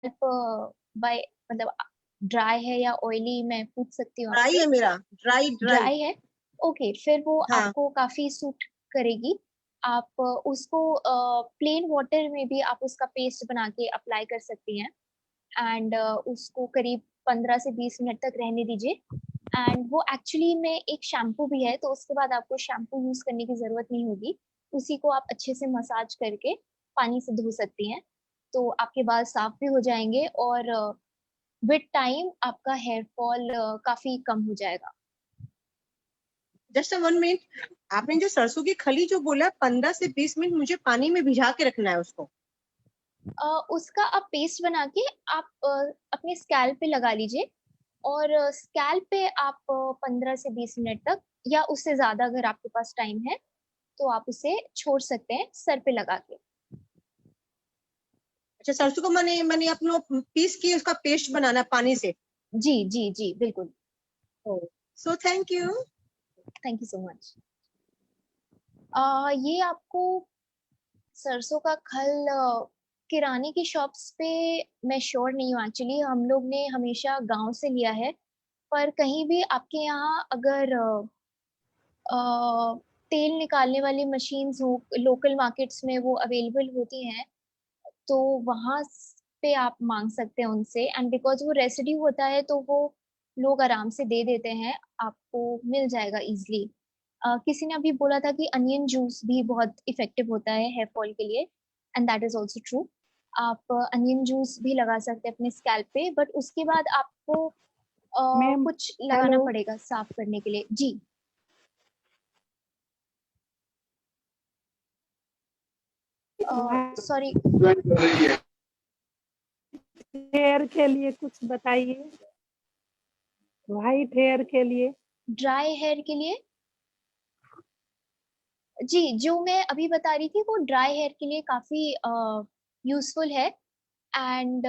Bye मतलब dry है या ऑयली, मैं पूछ सकती हूँ ड्राई आपसे? है मेरा, ड्राई ड्राई। ड्राई है? ओके, फिर वो हाँ। आपको काफ़ी सूट करेगी। आप उसको प्लेन वाटर में भी आप उसका पेस्ट बना के अप्लाई कर सकती हैं एंड उसको करीब 15 से 20 मिनट तक रहने दीजिए। एंड वो एक्चुअली में एक शैम्पू भी है, तो उसके बाद आपको शैम्पू यूज़ करने की ज़रूरत नहीं होगी। उसी को आप अच्छे से मसाज करके पानी से धो सकती हैं। तो आपके बाल साफ भी हो जाएँगे और विद टाइम आपका हेयर फॉल काफ़ी कम हो जाएगा। जस्ट 1 मिनट, आपने जो सरसों की खली जो बोला 15 से 20 मिनट मुझे पानी में भिजा के रखना है उसको। उसका आप पेस्ट बना के आप अपने स्कैल्प पे लगा लीजिए और स्कैल्प पे आप 15 से 20 मिनट तक या उससे ज़्यादा अगर आपके पास टाइम है, तो आप उसे छोड़ सकते हैं सर पे लगा के। अच्छा, सरसों को मैंने मैंने अपना पीस की उसका पेस्ट बनाना पानी से। जी, जी, जी, बिल्कुल। सो thank you. Thank you so much. ये आपको सरसों का खल किराने की शॉप्स पे मैं श्योर नहीं हूँ एक्चुअली, हम लोग ने हमेशा गाँव से लिया है, पर कहीं भी आपके यहाँ अगर अ, तेल निकालने वाली मशीन्स हो, लोकल मार्केट्स में वो अवेलेबल होती हैं, तो वहाँ पे आप माँग सकते हैं उनसे एंड बिकॉज़ वो रेसिड्यू होता है, तो वो लोग आराम से दे देते हैं, आपको मिल जाएगा ईज़िली। किसी ने अभी बोला था कि अनियन जूस भी बहुत इफ़ेक्टिव होता है हेयर फॉल के लिए and that is also true. आप अनियन जूस भी लगा सकते हैं अपने स्कैल्प पे, बट उसके बाद आपको मैम कुछ लगाना हेलो। पड़ेगा साफ करने के लिए। जी। सॉरी। हेयर के लिए कुछ बताइए, वाइट हेयर के लिए। ड्राई हेयर के लिए? जी, जो मैं अभी बता रही थी वो ड्राई हेयर के लिए काफ़ी यूज़फुल है एंड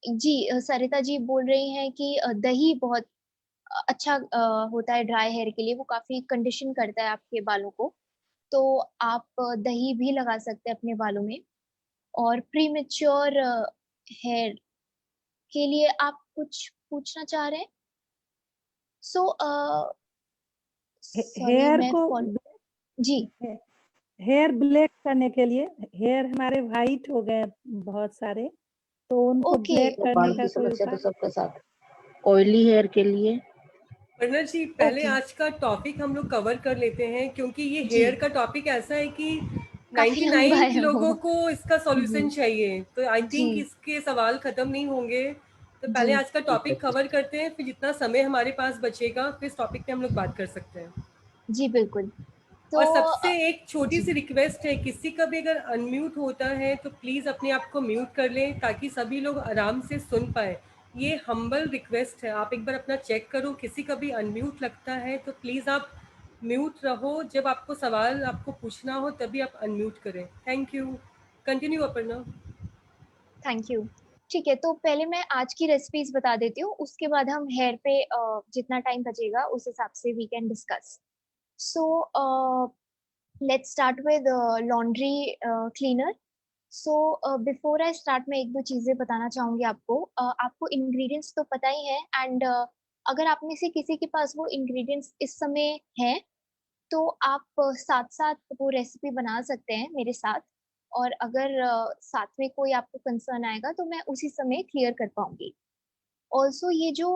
जी सरिता जी बोल रही हैं कि दही बहुत अच्छा होता है ड्राई हेयर के लिए, वो काफ़ी कंडीशन करता है आपके बालों को। तो आप दही भी लगा सकते हैं अपने बालों में और प्रीमैच्योर हेयर के लिए आप कुछ पूछना चाह रहे हैं? सो सॉरी हेयर मैं को फॉल जी, हेयर ब्लैक करने के लिए, हेयर हमारे वाइट हो गए बहुत सारे, तो उनको ओके। ब्लैक करने बाल का की कोई समस्या तो उपाय? सबके साथ। ऑयली हेयर के लिए वरना जी पहले ओके, आज का टॉपिक हम लोग कवर कर लेते हैं, क्योंकि ये जी, हेयर का टॉपिक ऐसा है कि काफ़ी लंबा 99 है वो। लोगों को इसका जी, सॉल्यूशन चाहिए, तो आई थिंक जी, इसके सवाल खत्म नहीं होंगे। तो पहले जी, आज का टॉपिक कवर करते हैं, फिर जितना समय हमारे पास बचेगा फिर इस टॉपिक पे हम लोग बात कर सकते हैं। जी, बिल्कुल। तो और सबसे एक छोटी जी, सी रिक्वेस्ट है, किसी का भी अगर अनम्यूट होता है तो प्लीज़ अपने आप को म्यूट कर लें ताकि सभी लोग आराम से सुन पाए। ये हम्बल रिक्वेस्ट है, आप एक बार अपना चेक करो, किसी का भी अनम्यूट लगता है तो प्लीज़ आप म्यूट रहो, जब आपको सवाल आपको पूछना हो तभी आप अनम्यूट करें। Thank you. Continue Aparna. Thank you. ठीक है, तो पहले मैं आज की रेसिपीज़ बता देती हूँ, उसके बाद हम हेयर पे जितना टाइम बचेगा उस हिसाब से we can discuss. So let's start with laundry cleaner. So before I start मैं 1-2 चीज़ें बताना चाहूँगी आपको। आपको इंग्रीडिएंट्स तो पता ही है एंड अगर आप में से किसी के पास वो इंग्रीडिएंट्स इस समय हैं, तो आप साथ-साथ वो रेसिपी बना सकते हैं मेरे साथ और अगर साथ में कोई आपको कंसर्न आएगा तो मैं उसी समय क्लियर कर पाऊँगी। ऑल्सो ये जो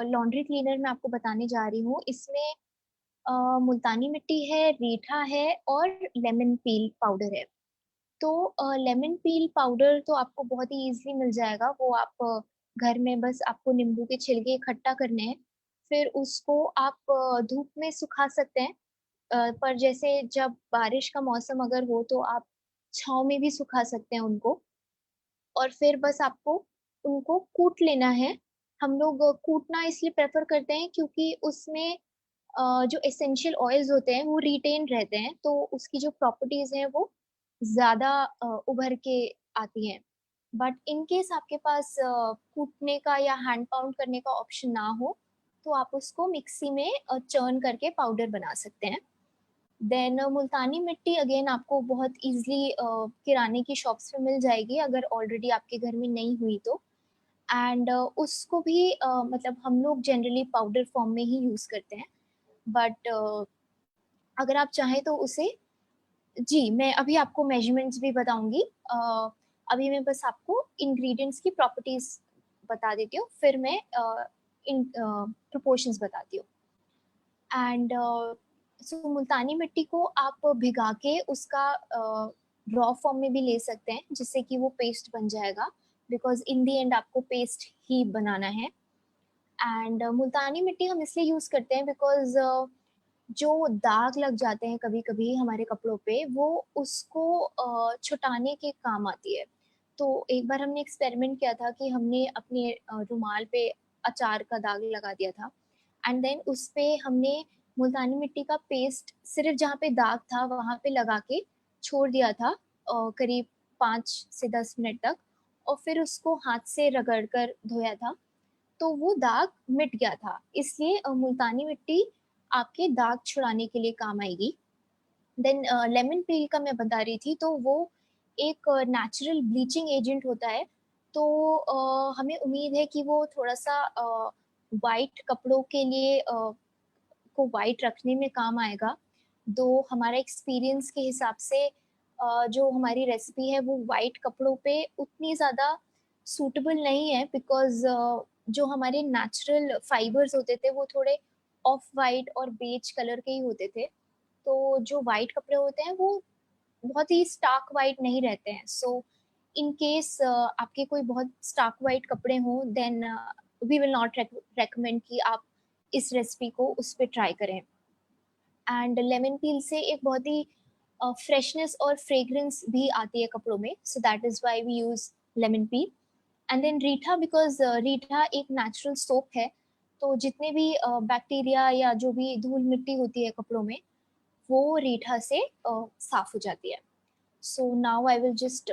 लॉन्ड्री क्लीनर मैं आपको बताने जा रही हूँ, इसमें मुल्तानी मिट्टी है, रीठा है और लेमन पील पाउडर है। तो लेमन पील पाउडर तो आपको बहुत ही ईज़िली मिल जाएगा, वो आप घर में बस आपको नींबू के छिलके इकट्ठा करने हैं, फिर उसको आप धूप में सुखा सकते हैं। पर जैसे जब बारिश का मौसम अगर हो तो आप छाँव में भी सुखा सकते हैं उनको और फिर बस आपको उनको कूट लेना है। हम लोग कूटना इसलिए प्रेफ़र करते हैं क्योंकि उसमें जो एसेंशियल ऑयल्स होते हैं वो रिटेन रहते हैं, तो उसकी जो प्रॉपर्टीज़ हैं वो ज़्यादा उभर के आती हैं। बट इन केस आपके पास कूटने का या हैंड पाउंड करने का ऑप्शन ना हो, तो आप उसको मिक्सी में चर्न करके पाउडर बना सकते हैं। देन मुल्तानी मिट्टी अगेन आपको बहुत इजीली किराने की शॉप्स पे मिल जाएगी अगर ऑलरेडी आपके घर में नहीं हुई तो। एंड उसको भी मतलब हम लोग जनरली पाउडर फॉर्म में ही यूज़ करते हैं, बट अगर आप चाहें तो उसे, जी मैं अभी आपको मेजरमेंट्स भी बताऊंगी। अभी मैं बस आपको इंग्रेडिएंट्स की प्रॉपर्टीज बता देती हूँ, फिर मैं इन प्रोपोर्शंस बताती हूँ। एंड सो मुल्तानी मिट्टी को आप भिगा के उसका रॉ फॉर्म में भी ले सकते हैं जिससे कि वो पेस्ट बन जाएगा, बिकॉज इन दी एंड आपको पेस्ट ही बनाना है। एंड मुल्तानी मिट्टी हम इसलिए यूज़ करते हैं बिकॉज जो दाग लग जाते हैं कभी कभी हमारे कपड़ों पे, वो उसको छुटाने के काम आती है। तो एक बार हमने एक्सपेरिमेंट किया था कि हमने अपने रुमाल पे अचार का दाग लगा दिया था, एंड देन उस पे हमने मुल्तानी मिट्टी का पेस्ट सिर्फ जहाँ पे दाग था वहाँ पे लगा के छोड़ दिया था करीब 5 से 10 मिनट तक, और फिर उसको हाथ से रगड़ कर धोया था, तो वो दाग मिट गया था। इसलिए मुल्तानी मिट्टी आपके दाग छुड़ाने के लिए काम आएगी। देन लेमन पील का मैं बता रही थी, तो वो एक नेचुरल ब्लीचिंग एजेंट होता है, तो हमें उम्मीद है कि वो थोड़ा सा वाइट कपड़ों के लिए को वाइट रखने में काम आएगा। दो हमारा एक्सपीरियंस के हिसाब से जो हमारी रेसिपी है वो वाइट कपड़ों पे उतनी ज़्यादा सूटेबल नहीं है, बिकॉज जो हमारे नेचुरल फाइबर्स होते थे वो थोड़े ऑफ वाइट और बेज कलर के ही होते थे, तो जो वाइट कपड़े होते हैं वो बहुत ही स्टार्क वाइट नहीं रहते हैं। सो इन केस आपके कोई बहुत स्टार्क वाइट कपड़े हों, then we will not recommend कि आप इस रेसिपी को उस पर ट्राई करें। एंड लेमन पील से एक बहुत ही फ्रेशनेस और फ्रेग्रेंस भी आती है कपड़ों में, so that is why we use lemon peel. And then reetha, because reetha एक नेचुरल सोप है, तो जितने भी बैक्टीरिया या जो भी धूल मिट्टी होती है कपड़ों में वो रीठा से साफ हो जाती है। So now I will just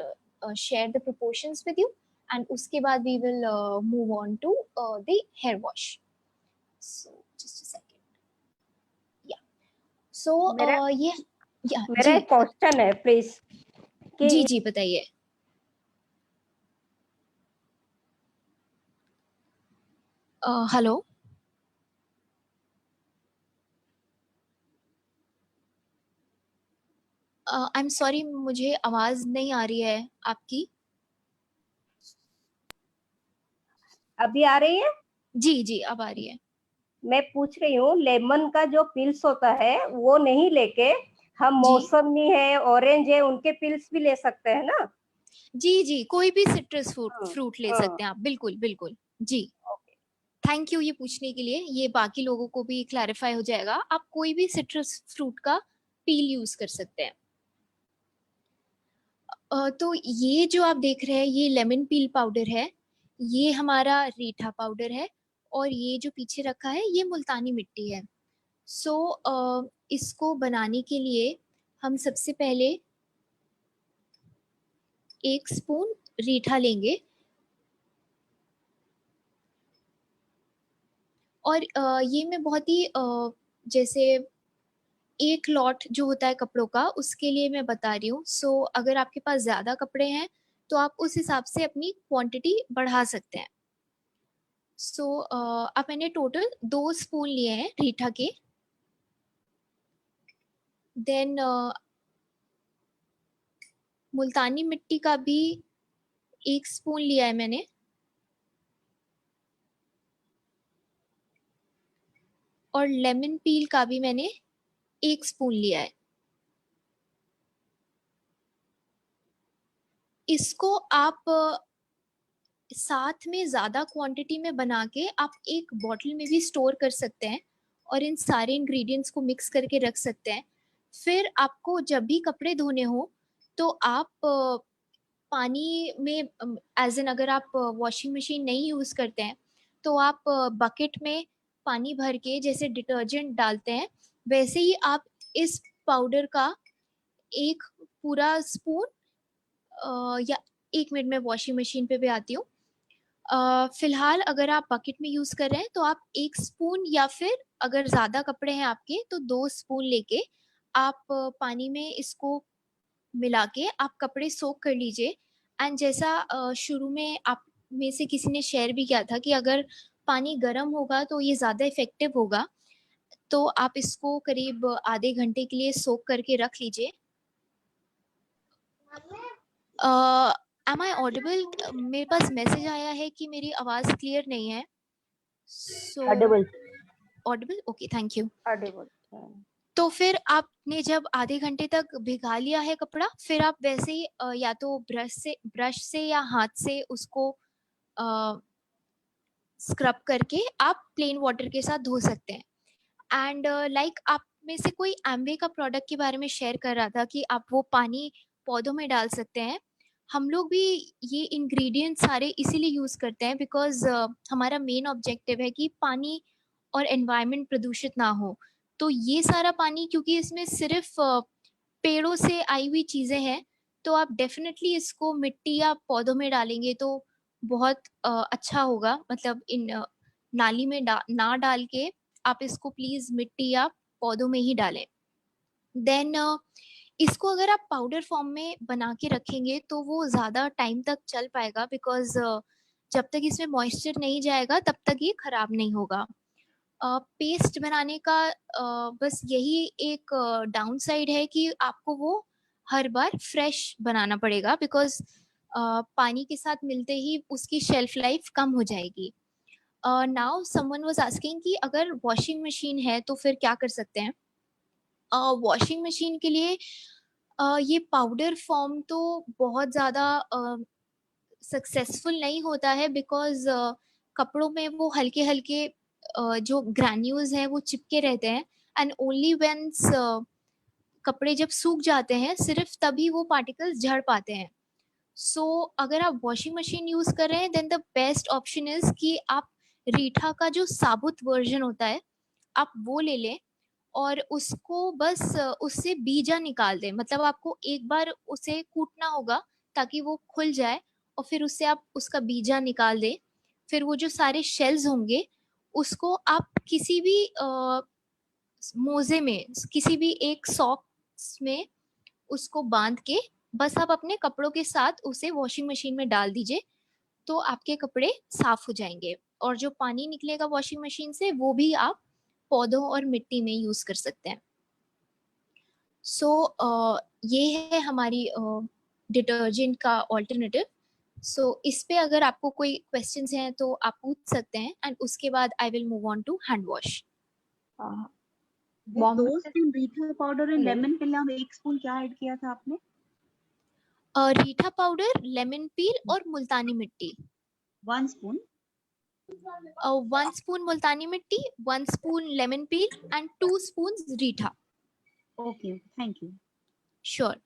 share the proportions with you, and उसके बाद we will move on to the hair wash. So just a second, या सो मेरा ये मेरा जी एक क्वेश्चन है प्लीज कि जी जी बताइए। हेलो, आई एम सॉरी, मुझे आवाज नहीं आ रही है आपकी। अभी आ रही है? जी जी अब आ रही है। मैं पूछ रही हूँ लेमन का जो पिल्स होता है वो नहीं लेके हम जी मौसमी है, ऑरेंज है, उनके पिल्स भी ले सकते हैं ना? जी जी कोई भी सिट्रस हाँ फ्रूट ले हाँ। सकते हैं आप, बिल्कुल बिल्कुल जी। ओके। थैंक यू ये पूछने के लिए, ये बाकी लोगों को भी क्लैरिफाई हो जाएगा। आप कोई भी सिट्रस फ्रूट का पील यूज कर सकते हैं। तो ये जो आप देख रहे हैं ये लेमन पील पाउडर है, ये हमारा रीठा पाउडर है, और ये जो पीछे रखा है ये मुल्तानी मिट्टी है। सो इसको बनाने के लिए हम सबसे पहले 1 स्पून रीठा लेंगे, और ये मैं बहुत ही जैसे एक लॉट जो होता है कपड़ों का उसके लिए मैं बता रही हूँ। सो अगर आपके पास ज़्यादा कपड़े हैं तो आप उस हिसाब से अपनी क्वांटिटी बढ़ा सकते हैं। सो अब मैंने टोटल 2 स्पून लिए हैं रीठा के। देन मुल्तानी मिट्टी का भी 1 स्पून लिया है मैंने, और लेमन पील का भी मैंने 1 स्पून लिया है। इसको आप साथ में ज़्यादा क्वांटिटी में बना के आप एक बॉटल में भी स्टोर कर सकते हैं, और इन सारे इंग्रेडिएंट्स को मिक्स करके रख सकते हैं। फिर आपको जब भी कपड़े धोने हो तो आप पानी में एज एन, अगर आप वॉशिंग मशीन नहीं यूज़ करते हैं तो आप बकेट में पानी भर के जैसे डिटर्जेंट डालते हैं वैसे ही आप इस पाउडर का एक पूरा स्पून, या 1 मिनट में वॉशिंग मशीन पे भी आती हूँ। फिलहाल अगर आप बकेट में यूज कर रहे हैं तो आप 1 स्पून, या फिर अगर ज्यादा कपड़े हैं आपके तो 2 स्पून लेके आप पानी में इसको मिला के आप कपड़े सोक कर लीजिए। एंड जैसा शुरू में आप में से किसी ने शेयर भी किया था कि अगर पानी गर्म होगा तो ये ज़्यादा इफ़ेक्टिव होगा, तो आप इसको करीब आधे घंटे के लिए सोक करके रख लीजिए। Am I audible? मेरे पास मैसेज आया है कि मेरी आवाज़ क्लियर नहीं है। So audible audible? Okay, thank you. Audible. तो फिर आपने जब आधे घंटे तक भिगा लिया है कपड़ा, फिर आप वैसे ही या तो ब्रश से या हाथ से उसको स्क्रब करके आप प्लेन वाटर के साथ धो सकते हैं। एंड लाइक आप में से कोई एम्वे का प्रोडक्ट के बारे में शेयर कर रहा था कि आप वो पानी पौधों में डाल सकते हैं। हम लोग भी ये इंग्रेडिएंट सारे इसीलिए यूज़ करते हैं बिकॉज़ हमारा मेन ऑब्जेक्टिव है कि पानी और एनवायरनमेंट प्रदूषित ना हो। तो ये सारा पानी, क्योंकि इसमें सिर्फ पेड़ों से आई हुई चीज़ें हैं, तो आप डेफ़िनेटली इसको मिट्टी या पौधों में डालेंगे तो बहुत अच्छा होगा। मतलब नाली में ना डाल के आप इसको प्लीज़ मिट्टी या पौधों में ही डालें। देन इसको अगर आप पाउडर फॉर्म में बना के रखेंगे तो वो ज़्यादा टाइम तक चल पाएगा बिकॉज़ जब तक इसमें मॉइस्चर नहीं जाएगा तब तक ये खराब नहीं होगा। पेस्ट बनाने का बस यही एक डाउन साइड है कि आपको वो हर बार फ्रेश बनाना पड़ेगा बिकॉज़ पानी के साथ मिलते ही उसकी शेल्फ लाइफ कम हो जाएगी। नाउ समवन वाज़ आस्किंग कि अगर वॉशिंग मशीन है तो फिर क्या कर सकते हैं? वॉशिंग मशीन के लिए ये पाउडर फॉर्म तो बहुत ज़्यादा सक्सेसफुल नहीं होता है बिकॉज़ कपड़ों में वो हल्के-हल्के जो ग्रैन्यूल्स हैं वो चिपके रहते हैं। एंड ओनली व्हेन्स कपड़े जब सूख जाते हैं सिर्फ़ तभी वो पार्टिकल्स झड़ पाते हैं। सो अगर आप वॉशिंग मशीन यूज़ कर रहे हैं then the best option is कि आप रीठा का जो साबुत वर्ज़न होता है, आप वो ले लें और उसको बस उससे बीजा निकाल दें। मतलब आपको एक बार उसे कूटना होगा ताकि वो खुल जाए और फिर उससे आप उसका बीजा निकाल दें। फिर वो जो सारे शेल्स होंगे, उसको आप किसी भी मोज़े में, किसी भी एक सॉक्स में उसको बाँध के बस आप अपने कपड़ों के साथ उसे वॉशिंग मशीन में डाल दीजिए, तो आपके कपड़े साफ़ हो जाएँगे। और जो पानी निकलेगा वॉशिंग मशीन से वो भी आप पौधों और मिट्टी में यूज़ कर सकते हैं। सो ये है हमारी डिटर्जेंट का अल्टरनेटिव। सो इस पे अगर आपको कोई क्वेश्चंस हैं तो आप पूछ सकते हैं एंड उसके बाद I will move on to hand wash. दो spoon reetha powder and lemon peel, 1 spoon क्या ऐड किया था आपने? रीठा पाउडर, लेमन पील और मुल्तानी मिट्टी। 1 स्पून। 1 स्पून मुल्तानी मिट्टी, 1 spoon lemon peel and 2 spoons Reetha. Okay, thank you. Sure.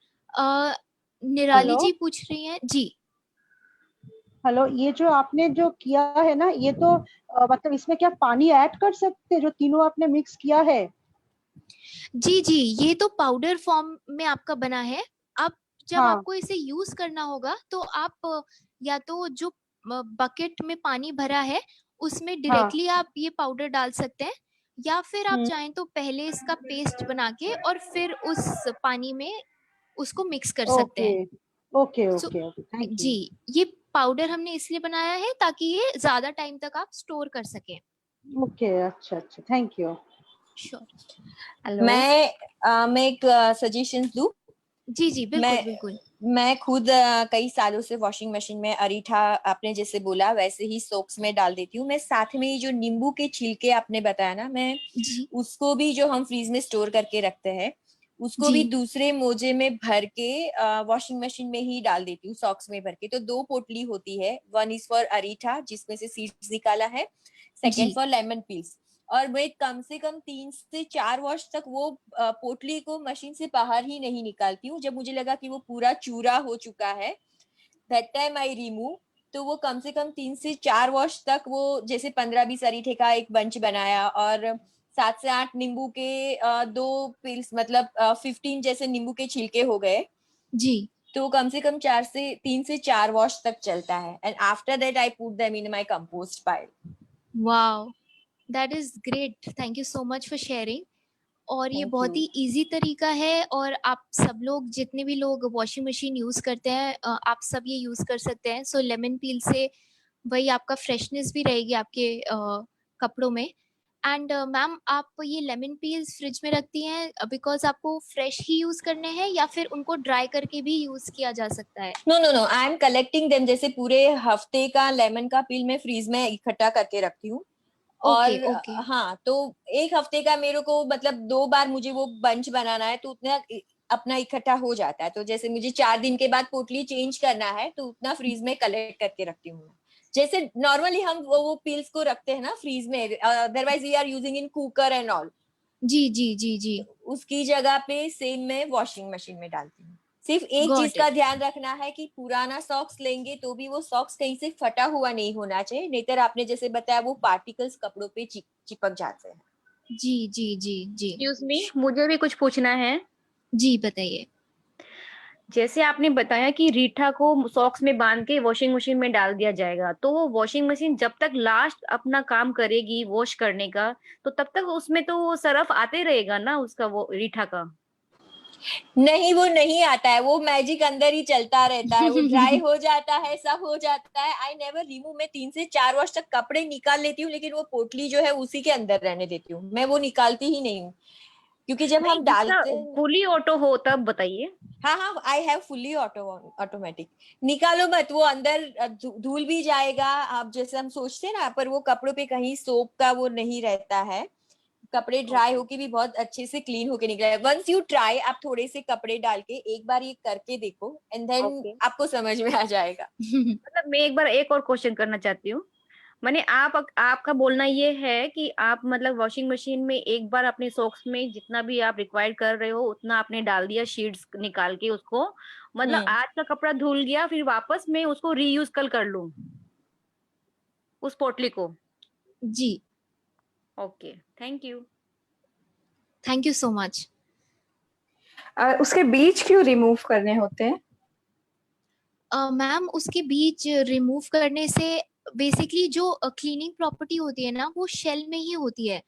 निराली हेलो? जी पूछ रही हैं जी। हेलो, ये जो आपने जो किया है ना, ये तो मतलब इसमें क्या पानी ऐड कर सकते हैं जो तीनों आपने मिक्स किया है? जी, जी, ये तो पाउडर फॉर्म में आपका बना है। अब जब हाँ। आपको इसे यूज़ करना होगा तो आप या तो जो बकेट में पानी भरा है उसमें डायरेक्टली आप ये पाउडर डाल सकते हैं या फिर आप चाहें तो पहले इसका पेस्ट बना के और फिर उस पानी में उसको मिक्स कर सकते ओके हैं। Okay so okay okay, thank you. जी, ये पाउडर हमने इसलिए बनाया है ताकि ये ज़्यादा टाइम तक आप स्टोर कर सकें। ओके, अच्छा अच्छा, थैंक यू। श्योर। हेलो? मैं एक सजेशन दूं। जी, जी, बिल्कुल, बिल्कुल। मैं खुद कई सालों से वॉशिंग मशीन में अरीठा आपने जैसे बोला वैसे ही सोक्स में डाल देती हूँ। मैं साथ में ही जो नींबू के छिलके आपने बताया ना, मैं जी, उसको भी जो हम फ्रीज में स्टोर करके रखते हैं उसको भी जी, दूसरे मोजे में भर के वॉशिंग मशीन में ही डाल देती हूँ, सॉक्स में भर के। तो 2 पोटली होती है, 1 इज फॉर अरीठा जिसमें से सीड्स निकाला है, सेकेंड जी। For lemon peels. और मैं कम से कम 3 से 4 वॉश तक वो पोटली को मशीन से बाहर ही नहीं निकालती हूँ। जब मुझे लगा कि वो पूरा चूरा हो चुका है, दैट टाइम आई रिमूव। तो वो कम से कम 3 से 4 वॉश तक वो जैसे 15-20 अरीठे का एक बंच बनाया और 7 से 8 नींबू के 2 पिल्स, मतलब 15 जैसे नींबू के छिलके हो गए। जी। तो कम से कम 3 से 4 वॉश तक चलता है। And after that I put them in my compost pile. Wow, that is great. Thank you so much for sharing. और ये Thank बहुत you. ही इजी तरीका है, और आप सब लोग जितने भी लोग वॉशिंग मशीन यूज करते हैं आप सब ये यूज कर सकते हैं. सो लेमन पील से वही आपका फ्रेशनेस भी रहेगी आपके कपड़ों में. एंड मैम आप ये लेमन पील्स फ्रिज में रखती हैं बिकॉज आपको फ्रेश ही यूज करने हैं या फिर उनको ड्राई करके भी यूज किया जा सकता है? No, I am collecting them. जैसे पूरे हफ्ते का लेमन का पील मैं फ्रीज में इकट्ठा करके रखती हूँ. ओके और ओके. हाँ, तो एक हफ्ते का मेरे को मतलब 2 बार मुझे वो बंच बनाना है, तो उतना अपना इकट्ठा हो जाता है. तो जैसे मुझे 4 दिन के बाद पोटली चेंज करना है, तो उतना फ्रीज में कलेक्ट करके रखती हूँ. जैसे नॉर्मली हम वो पील्स को रखते हैं ना फ्रीज में, otherwise we are using in cooker and all. जी जी जी जी. उसकी जगह पे सेम मैं वॉशिंग मशीन में डालती हूँ. सिर्फ एक Got चीज का it. ध्यान रखना है कि पुराना सॉक्स लेंगे तो भी वो सॉक्स कहीं से फटा हुआ नहीं होना चाहिए, नहीं तो आपने जैसे बताया वो पार्टिकल्स कपड़ों पे चिपक जाते हैं. जी जी जी जी. एक्सक्यूज मी, मुझे भी कुछ पूछना है. जी बताइए. जैसे आपने बताया कि रीठा को सॉक्स में बांध के वॉशिंग मशीन में डाल दिया जाएगा, तो वो वॉशिंग मशीन जब तक लास्ट अपना काम करेगी वॉश करने का, तो तब तक उसमें तो वो सरफ आते रहेगा ना उसका, वो रीठा का. नहीं, वो नहीं आता है, वो मैजिक अंदर ही चलता रहता है. वो ड्राई हो जाता है, सब हो जाता है. I never remove. मैं 3 से 4 वॉश तक कपड़े निकाल लेती हूँ, लेकिन वो पोटली जो है उसी के अंदर रहने देती हूँ. मैं वो निकालती ही नहीं हूँ, क्योंकि जब नहीं, हम जिसका डालते हैं. फुली ऑटो हो तब बताइए. हाँ, आई हैव फुल्ली ऑटोमेटिक. निकालो मत, वो अंदर धूल भी जाएगा. आप जैसे हम सोचते हैं ना, पर वो कपड़ों पे कहीं सोप का वो नहीं रहता है. कपड़े ड्राई होके भी बहुत अच्छे से क्लीन होके निकले. वंस यू ट्राई, आप थोड़े से कपड़े डाल के एक बार ये करके देखो, एंड देन ओके. आपको समझ में आ जाएगा. मतलब मैं एक बार एक और क्वेश्चन करना चाहती हूँ. मैंने आपका बोलना ये है कि आप मतलब वॉशिंग मशीन में एक बार अपने सॉक्स में जितना भी आप रिक्वायर्ड कर रहे हो उतना आपने डाल दिया, शीट्स निकाल के उसको, मतलब आज का कपड़ा धुल गया फिर वापस मैं उसको रीयूज कल कर लूं उस पोटली को. जी. Okay, thank you. Thank you so much. उसके बीज क्यों रिमूव करने होते हैं? मैम उसके बीज रिमूव करने से बेसिकली जो क्लीनिंग प्रॉपर्टी होती है ना वो शेल में ही होती है,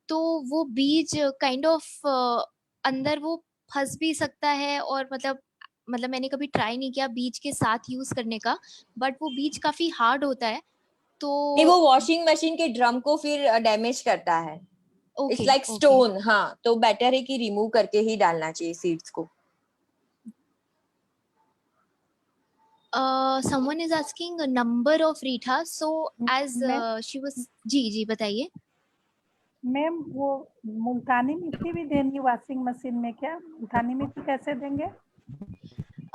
तो वो बीज काइंड ऑफ अंदर वो फंस भी सकता है. और मतलब मैंने कभी ट्राई नहीं किया बीज के साथ यूज करने का, बट वो बीज काफी हार्ड होता है. नहीं, वो तो वॉशिंग मशीन के ड्रम को फिर डैमेज करता है. It's okay like okay. Stone. हाँ, तो बेटर है कि रिमूव करके ही डालना चाहिए सीड्स को. Someone is asking a number of Rita, so as मैं she was. जी बताइए. मैम वो मुल्तानी मिट्टी भी देनी वॉशिंग मशीन में क्या? मुल्तानी मिट्टी कैसे देंगे?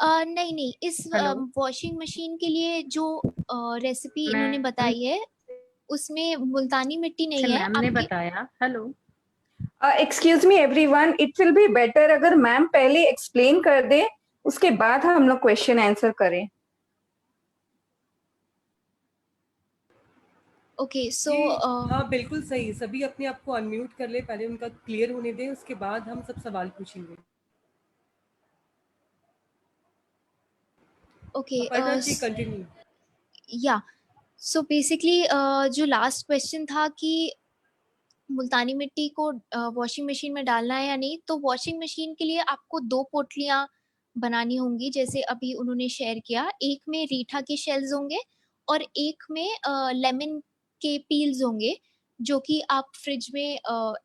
नहीं, इस हेलो, वॉशिंग मशीन के लिए जो रेसिपी इन्होंने मैम बताई है उसमें मुल्तानी मिट्टी से नहीं है मैम ने आपके. बताया. Hello, excuse me everyone, it will be better अगर मैम पहले एक्सप्लेन कर दे, उसके बाद हम लोग क्वेश्चन आंसर करें. ओके सो जी, हाँ बिल्कुल सही. सभी अपने आप को अनम्यूट कर ले, पहले उनका क्लियर होने दें, उसके बाद हम सब सवाल पूछेंगे. ओके. अपर्णा जी कंटिन्यू. या सो बेसिकली जो लास्ट क्वेश्चन था कि मुल्तानी मिट्टी को वॉशिंग मशीन में डालना है या नहीं, तो वॉशिंग मशीन के लिए आपको 2 पोटलियां बनानी होंगी जैसे अभी उन्होंने शेयर किया. एक में रीठा के शेल्स होंगे और एक में लेमन के पील्स होंगे, जो कि आप फ्रिज में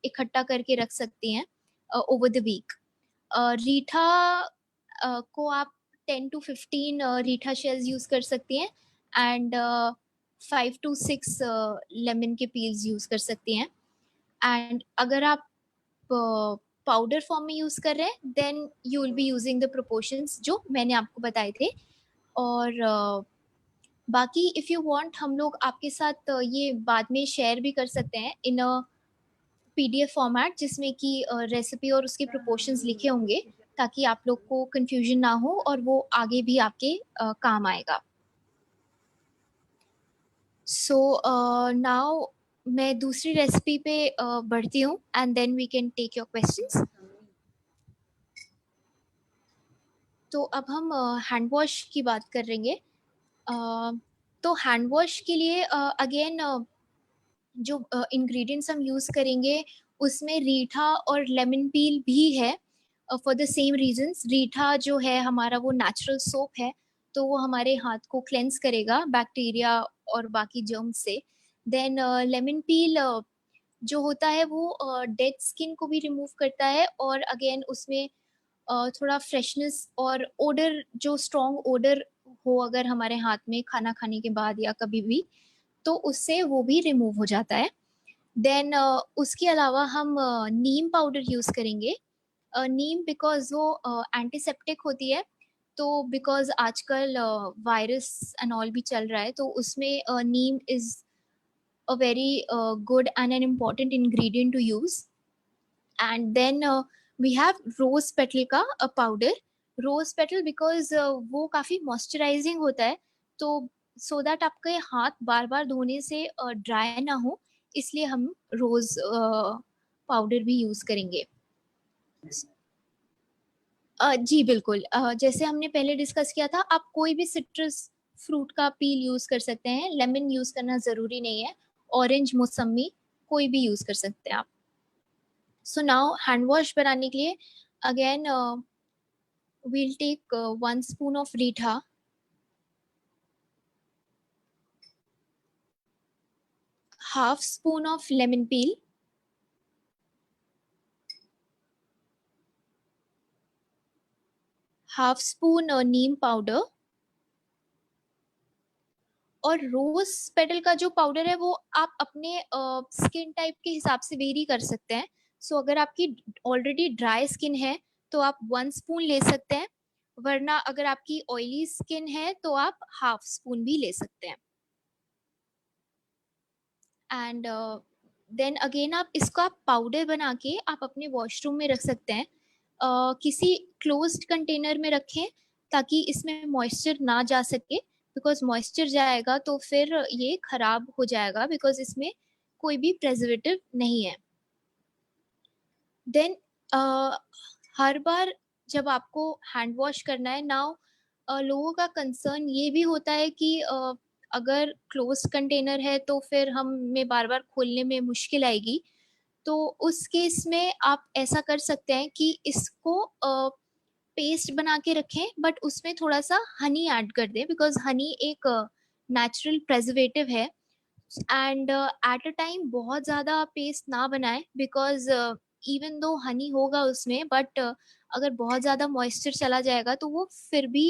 इकट्ठा करके रख सकती हैं ओवर द वीक. रीठा को आप 10 to 15 रीठा शेल्स यूज कर सकती हैं एंड 5 to 6 लेमन के पील्स यूज कर सकती हैं. एंड अगर आप पाउडर फॉर्म में यूज कर रहे हैं then you will be using the proportions जो मैंने आपको बताए थे. और बाकी इफ यू वांट हम लोग आपके साथ ये बाद में शेयर भी कर सकते हैं इन अ पीडीएफ फॉर्मेट जिसमें कि रेसिपी और उसके प्रोपोर्शंस लिखे होंगे, ताकि आप लोग को कंफ्यूजन ना हो और वो आगे भी आपके काम आएगा. सो नाउ मैं दूसरी रेसिपी पे बढ़ती हूँ and then we can take your questions. तो अब हम हैंड वॉश की बात करेंगे. तो हैंड वॉश के लिए अगेन जो इंग्रेडिएंट्स हम यूज करेंगे उसमें रीठा और लेमन पील भी है फॉर द सेम रीजंस। रीठा जो है हमारा वो नेचुरल सोप है, तो वो हमारे हाथ को क्लेंस करेगा बैक्टीरिया और बाकी जर्म्स से। देन लेमन पील जो होता है वो डेड स्किन को भी रिमूव करता है, और अगेन उसमें थोड़ा फ्रेशनेस और ओडर, जो स्ट्रॉन्ग ओडर हो अगर हमारे हाथ में खाना खाने के बाद या कभी भी, तो उससे वो भी रिमूव हो जाता है। देन उसके अलावा हम नीम पाउडर यूज़ करेंगे। नीम बिकॉज वो एंटीसेप्टिक होती है, तो बिकॉज आजकल वायरस एंड ऑल भी चल रहा है, तो उसमें नीम is a very good and an important ingredient to use. And then we have rose petal का powder. Rose petal because वो काफ़ी मॉइस्चराइजिंग होता है, तो so that आपके हाथ बार बार धोने से ड्राई ना हो, इसलिए हम रोज पाउडर भी यूज़ करेंगे। जी बिल्कुल, जैसे हमने पहले डिस्कस किया था, आप कोई भी सिट्रस फ्रूट का पील यूज़ कर सकते हैं, लेमन यूज़ करना ज़रूरी नहीं है, ऑरेंज, मौसम्मी कोई भी यूज़ कर सकते हैं आप। सो नाउ हैंड वॉश बनाने के लिए again we'll take 1 spoon of Reetha, half spoon of lemon peel, half spoon Neem powder, और रोज पेटल का जो पाउडर है वो आप अपने स्किन टाइप के हिसाब से वेरी कर सकते हैं। सो अगर आपकी ऑलरेडी ड्राई स्किन है तो आप 1 स्पून ले सकते हैं, वरना अगर आपकी ऑयली स्किन है तो आप हाफ स्पून भी ले सकते हैं। एंड देन अगेन आप इसका पाउडर बना के आप अपने वॉशरूम में रख सकते हैं। किसी क्लोज्ड कंटेनर में रखें ताकि इसमें मॉइस्चर ना जा सके, बिकॉज मॉइस्चर जाएगा तो फिर ये खराब हो जाएगा, बिकॉज इसमें कोई भी प्रेजर्वेटिव नहीं है। देन हर बार जब आपको हैंड वॉश करना है, नाउ लोगों का कंसर्न ये भी होता है कि अगर क्लोज कंटेनर है तो फिर हमें बार बार खोलने में मुश्किल आएगी, तो उस केस में आप ऐसा कर सकते हैं कि इसको पेस्ट बना के रखें, बट उसमें थोड़ा सा हनी ऐड कर दें, बिकॉज हनी एक नेचुरल प्रेजर्वेटिव है। एंड एट अ टाइम बहुत ज़्यादा पेस्ट ना बनाएं, बिकॉज इवन दो हनी होगा उसमें, बट अगर बहुत ज़्यादा मॉइस्चर चला जाएगा तो वो फिर भी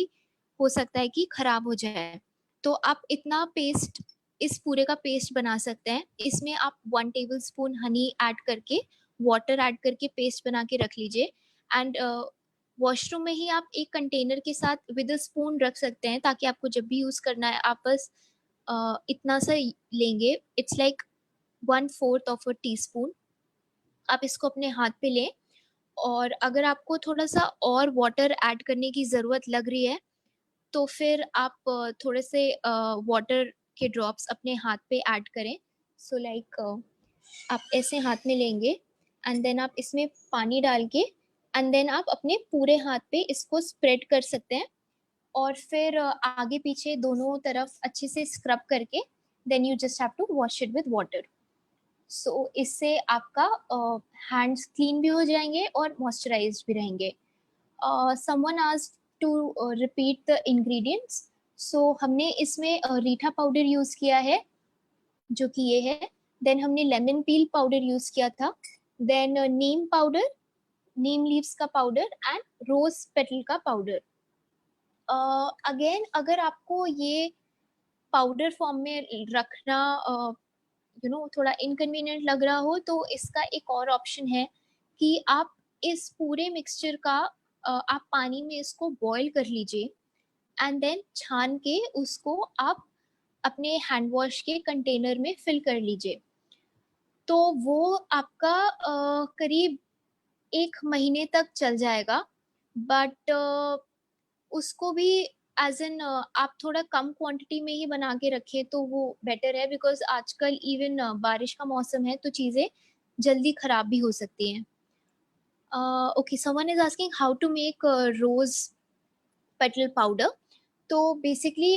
हो सकता है कि खराब हो जाए। तो आप इतना पेस्ट, इस पूरे का पेस्ट बना सकते हैं। इसमें आप 1 टेबलस्पून हनी ऐड करके, वाटर ऐड करके पेस्ट बना के रख लीजिए। एंड वॉशरूम में ही आप एक कंटेनर के साथ विद अ स्पून रख सकते हैं, ताकि आपको जब भी यूज़ करना है आप बस इतना सा लेंगे, it's like 1/4 of a teaspoon. आप इसको अपने हाथ पे लें, और अगर आपको थोड़ा सा और वाटर ऐड करने की ज़रूरत लग रही है तो फिर आप थोड़े से वाटर के ड्रॉप्स अपने हाथ पे ऐड करें। सो लाइक आप ऐसे हाथ में लेंगे एंड देन आप इसमें पानी डाल के एंड देन आप अपने पूरे हाथ पे इसको स्प्रेड कर सकते हैं, और फिर आगे पीछे दोनों तरफ अच्छे से स्क्रब करके then you just have to wash it with water. So इससे आपका हैंड्स क्लीन भी हो जाएंगे और मॉइस्चराइज्ड भी रहेंगे। Someone asked to repeat the ingredients. So हमने इसमें रीठा पाउडर यूज़ किया है, जो कि ये है। देन हमने लेमन पील पाउडर यूज़ किया था। देन नीम पाउडर, नीम लीव्स का पाउडर, एंड रोज पेटल का पाउडर। अगेन अगर आपको ये पाउडर फॉर्म में रखना थोड़ा इनकन्वीनियंट लग रहा हो, तो इसका एक और ऑप्शन है कि आप इस पूरे मिक्सचर का आप पानी में इसको बॉईल कर लीजिए एंड देन छान के उसको आप अपने हैंड वॉश के कंटेनर में फिल कर लीजिए। तो वो आपका करीब 1 महीने तक चल जाएगा, बट उसको भी एज एन आप थोड़ा कम क्वांटिटी में ही बना के रखें तो वो बेटर है, बिकॉज आजकल इवन बारिश का मौसम है तो चीज़ें जल्दी खराब भी हो सकती हैं। Okay, someone is asking how to make rose petal powder. तो बेसिकली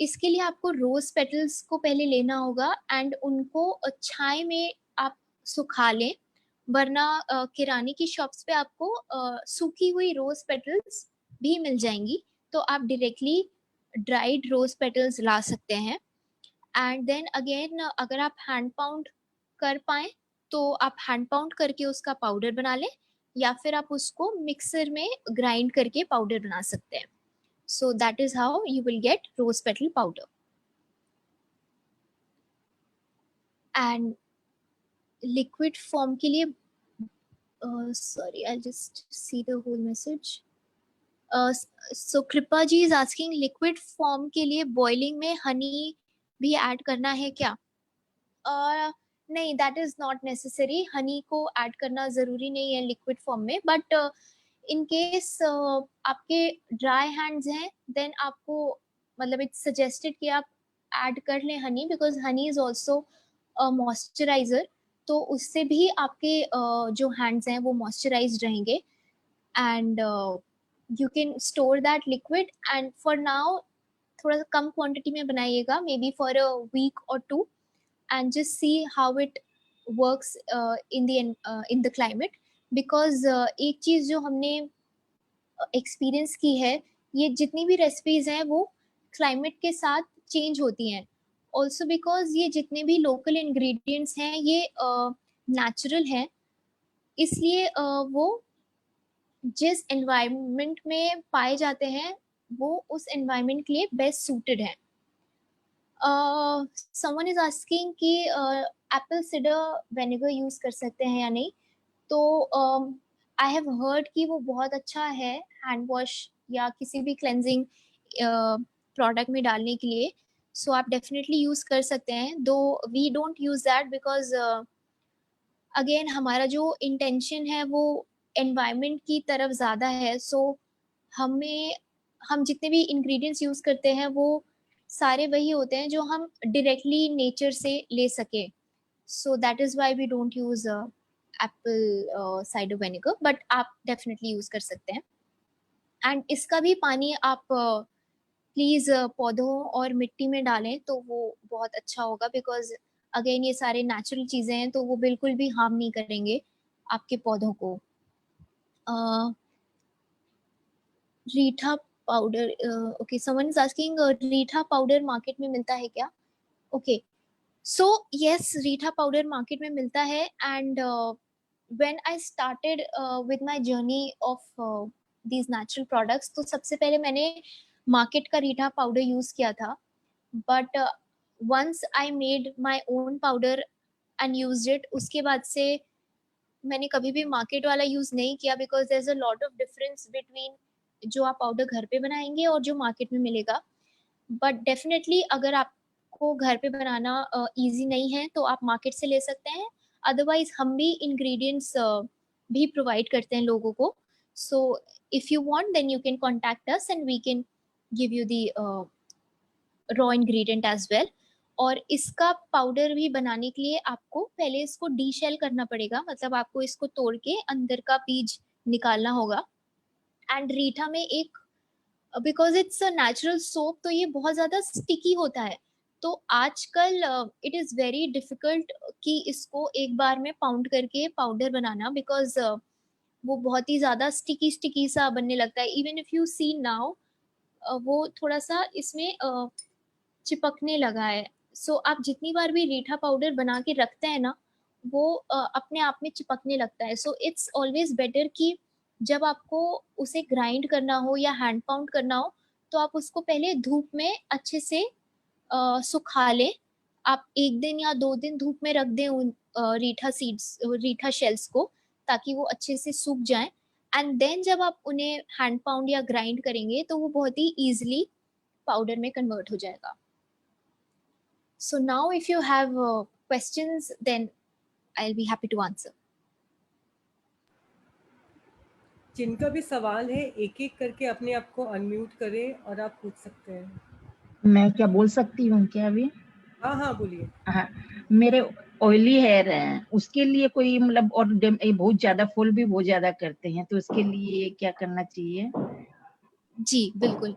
इसके लिए आपको रोज पेटल्स को पहले लेना होगा एंड उनको छाई में आप सुखा लें, वरना किराने की शॉप्स पे आपको सूखी हुई रोज पेटल्स भी मिल जाएंगी, तो आप डायरेक्टली ड्राइड रोज पेटल्स ला सकते हैं। एंड देन अगेन अगर आप हैंड पाउंड कर पाए तो आप हैंड पाउंड करके उसका पाउडर बना लें, या फिर आप उसको मिक्सर में ग्राइंड करके पाउडर बना सकते हैं। So that is how you will get rose petal powder. And liquid form के लिए sorry, I'll just see the whole message. So कृपा जी is asking liquid form के लिए boiling में honey भी ऐड करना है क्या? नहीं, that is not necessary. honey को ऐड करना जरूरी नहीं है liquid form में, but in case आपके dry hands हैं, then आपको मतलब it's suggested कि आप ऐड कर लें honey, because honey is also a moisturizer. तो उससे भी आपके जो हैंड्स हैं वो मॉइस्चराइज्ड रहेंगे। And you can store that liquid, and for now थोड़ा सा कम क्वांटिटी में बनाइएगा, maybe for a week और 2, and just see how it works in the climate. Because एक चीज़ जो हमने एक्सपीरियंस की है, ये जितनी भी रेसिपीज हैं वो क्लाइमेट के साथ चेंज होती हैं। ऑल्सो बिकॉज ये जितने भी लोकल इंग्रेडिएंट्स हैं ये नेचुरल हैं, इसलिए वो जिस एनवायरनमेंट में पाए जाते हैं वो उस एनवायरनमेंट के लिए बेस्ट सूटेड है। समवन इज आस्किंग कि एप्पल सिडर विनेगर यूज कर सकते हैं या नहीं, तो आई हैव हर्ड कि वो बहुत अच्छा है हैंड वॉश या किसी भी क्लेंजिंग प्रोडक्ट में डालने के लिए। सो आप डेफिनेटली यूज कर सकते हैं, though we don't use that because again हमारा जो इंटेंशन है वो एनवायरनमेंट की तरफ ज़्यादा है। सो हम जितने भी इंग्रेडिएंट्स यूज करते हैं वो सारे वही होते हैं जो हम डायरेक्टली नेचर से ले सके। So that is why we don't use apple cider vinegar, but आप डेफिनेटली यूज कर सकते हैं। एंड इसका भी पानी आप प्लीज पौधों और मिट्टी में डालें तो वो बहुत अच्छा होगा, बिकॉज अगेन ये सारे नेचुरल चीजें हैं तो वो बिल्कुल भी हार्म नहीं करेंगे आपके पौधों को। Reetha powder, okay, someone is asking reetha powder market में मिलता है क्या? Okay, so yes, reetha powder market में मिलता है। And when I started with my journey of these natural products, तो सबसे पहले मैंने मार्केट का रीठा पाउडर यूज किया था, but once I made my own powder and used it, उसके बाद से मैंने कभी भी मार्केट वाला यूज नहीं किया, because there is a lot of difference between जो आप पाउडर घर पे बनाएंगे और जो मार्केट में मिलेगा। बट डेफिनेटली अगर आपको घर पे बनाना इजी नहीं है तो आप मार्केट से ले सकते हैं, अदरवाइज हम भी इंग्रेडिएंट्स भी प्रोवाइड करते हैं लोगों को। So if you want then you can contact us and we can give you the raw ingredient as well. और इसका पाउडर भी बनाने के लिए आपको पहले इसको डीशेल करना पड़ेगा, मतलब आपको इसको तोड़ के अंदर का बीज निकालना होगा। एंड रीठा में एक, because it's a natural soap, तो ये बहुत ज्यादा स्टिकी होता है, तो आजकल इट इज वेरी डिफिकल्ट कि इसको एक बार में पाउंड करके पाउडर बनाना, बिकॉज वो बहुत ही ज्यादा स्टिकी सा बनने लगता है। Even if you see now वो थोड़ा सा इसमें चिपकने लगा है। सो आप जितनी बार भी रीठा पाउडर बना के रखते हैं ना, वो अपने आप में चिपकने लगता है। सो इट्स ऑलवेज बेटर कि जब आपको उसे ग्राइंड करना हो या हैंड पाउंड करना हो तो आप उसको पहले धूप में अच्छे से सुखा लें। आप 1 दिन या 2 दिन धूप में रख दें उन रीठा शेल्स को, ताकि वो अच्छे से सूख जाएं। एंड देन जब आप उन्हें हैंड पाउंड या ग्राइंड करेंगे तो वो बहुत ही इजीली पाउडर में कन्वर्ट हो जाएगा। So now if you have questions, then I'll be happy to answer. जिनका भी सवाल है एक एक करके अपने आप को अनम्यूट करें और आप पूछ सकते हैं। मैं क्या बोल सकती हूँ क्या अभी? हाँ बोलिए। हाँ, मेरे ऑयली हेयर है, उसके लिए कोई मतलब, और बहुत ज्यादा फॉल भी बहुत ज्यादा करते हैं, तो उसके लिए क्या करना चाहिए? जी बिल्कुल।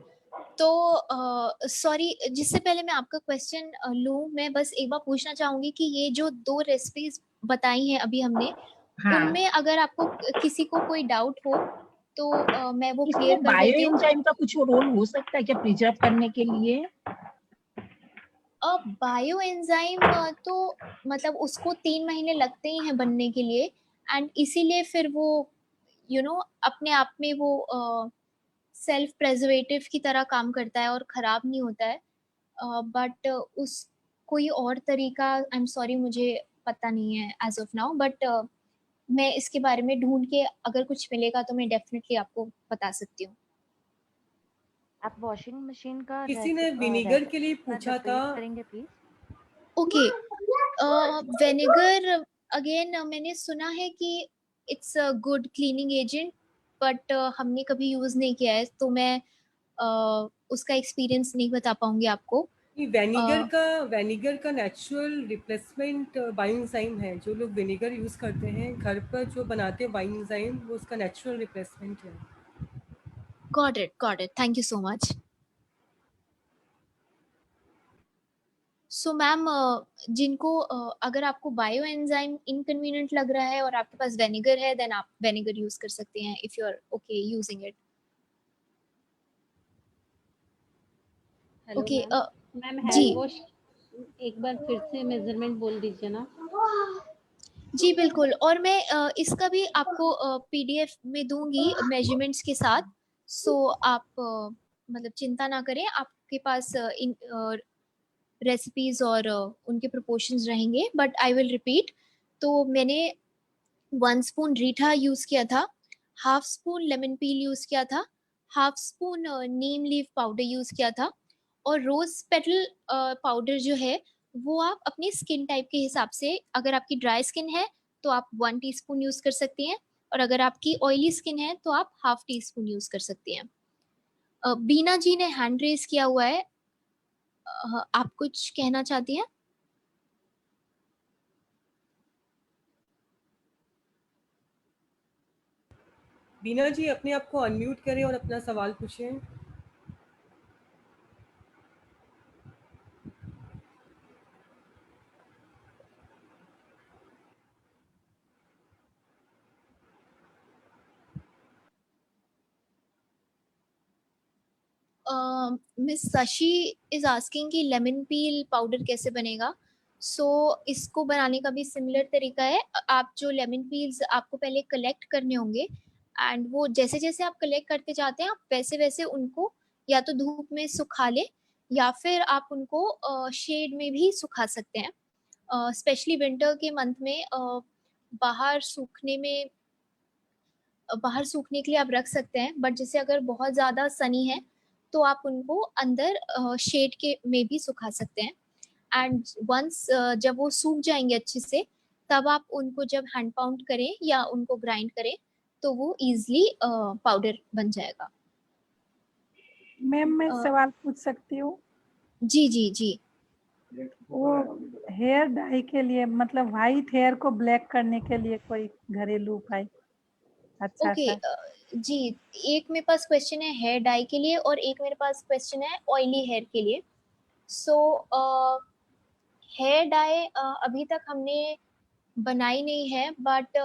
तो सॉरी, जिससे पहले मैं आपका क्वेश्चन लूँ, मैं बस एक बार पूछना चाहूंगी कि ये जो 2 रेसिपीज बताई हैं अभी हमने, हाँ, उनमें अगर आपको किसी को कोई डाउट हो तो मैं वो इसमें क्लियर कर बायो देती हूँ। एंजाइम का कुछ रोल हो सकता है क्या प्रिजर्व करने के लिए? बायो एंजाइम तो मतलब उसको 3 महीने लगते ही हैं बनने के लिए, एंड इसीलिए फिर वो अपने आप में वो सेल्फ प्रेजर्वेटिव की तरह काम करता है और खराब नहीं होता है। बट उस कोई और तरीका, आई एम सॉरी, मुझे पता नहीं है एज ऑफ नाउ, बट मैं इसके बारे में ढूंढ के अगर कुछ मिलेगा तो मैं डेफिनेटली आपको बता सकती हूँ। आप वॉशिंग मशीन का किसी ने विनेगर के लिए पूछा था। करेंगे प्लीज? ओके, विनेगर अगेन मैंने सुना है कि it's a good cleaning agent, but हमने कभी यूज नहीं किया है, तो मैं उसका एक्सपीरियंस नहीं बता पाऊंगी आपको। वेनेगर का नेचुरल रिप्लेसमेंट बायो एंजाइम है। जो लोग विनेगर यूज करते हैं घर पर, जो बनाते हैं बायो एंजाइम, वो उसका नेचुरल रिप्लेसमेंट है। Got it, thank you so much. So ma'am, जिनको अगर आपको बायो एंजाइम इनकन्वीनियंट लग रहा है और आपके पास वेनेगर है, देन आप वेनेगर यूज कर सकते हैं if you are okay using it. Hello okay, ma'am, जी हैंड वॉश एक बार फिर से मेजरमेंट बोल दीजिए ना। जी बिल्कुल, और मैं इसका भी आपको पीडीएफ में दूंगी मेजरमेंट्स के साथ, सो आप मतलब चिंता ना करें, आपके पास इन रेसिपीज और उनके प्रोपोर्शंस रहेंगे। बट आई विल रिपीट, तो मैंने 1 स्पून रीठा यूज किया था, हाफ स्पून लेमन पील यूज किया था, हाफ स्पून नीम लीफ पाउडर यूज किया था, और रोज पेटल पाउडर जो है वो आप अपनी स्किन टाइप के हिसाब से, अगर आपकी ड्राई स्किन है तो आप 1 टीस्पून यूज कर सकती हैं, और अगर आपकी ऑयली स्किन है तो आप हाफ टी स्पून यूज कर सकती हैं। बीना जी ने हैंड रेज किया हुआ है, आप कुछ कहना चाहती हैं? बीना जी, अपने आप को अनम्यूट करें और अपना सवाल पूछें। मिस शशि इज आस्किंग कि लेमन पील पाउडर कैसे बनेगा। सो इसको बनाने का भी सिमिलर तरीका है। आप जो लेमन पील्स आपको पहले कलेक्ट करने होंगे, एंड वो जैसे जैसे आप कलेक्ट करते जाते हैं, आप वैसे वैसे उनको या तो धूप में सुखा ले, या फिर आप उनको शेड में भी सुखा सकते हैं। स्पेशली विंटर के मंथ में बाहर सूखने में बाहर सूखने के लिए आप रख सकते हैं, बट जैसे अगर बहुत ज़्यादा सनी है तो आप उनको अंदर शेड के में भी सुखा सकते हैं। एंड वंस जब वो सूख जाएंगे अच्छे से, तब आप उनको जब हैंड पाउंड करें या उनको ग्राइंड करें तो वो इजीली पाउडर बन जाएगा। मैम मैं सवाल पूछ सकती हूँ? जी जी जी। वो हेयर डाई के लिए, मतलब व्हाइट हेयर को ब्लैक करने के लिए कोई घरेलू उपाय अच्छा ओके, सा? जी, एक मेरे पास क्वेश्चन है हेयर डाई के लिए और एक मेरे पास क्वेश्चन है ऑयली हेयर के लिए। सो हेयर डाई अभी तक हमने बनाई नहीं है, बट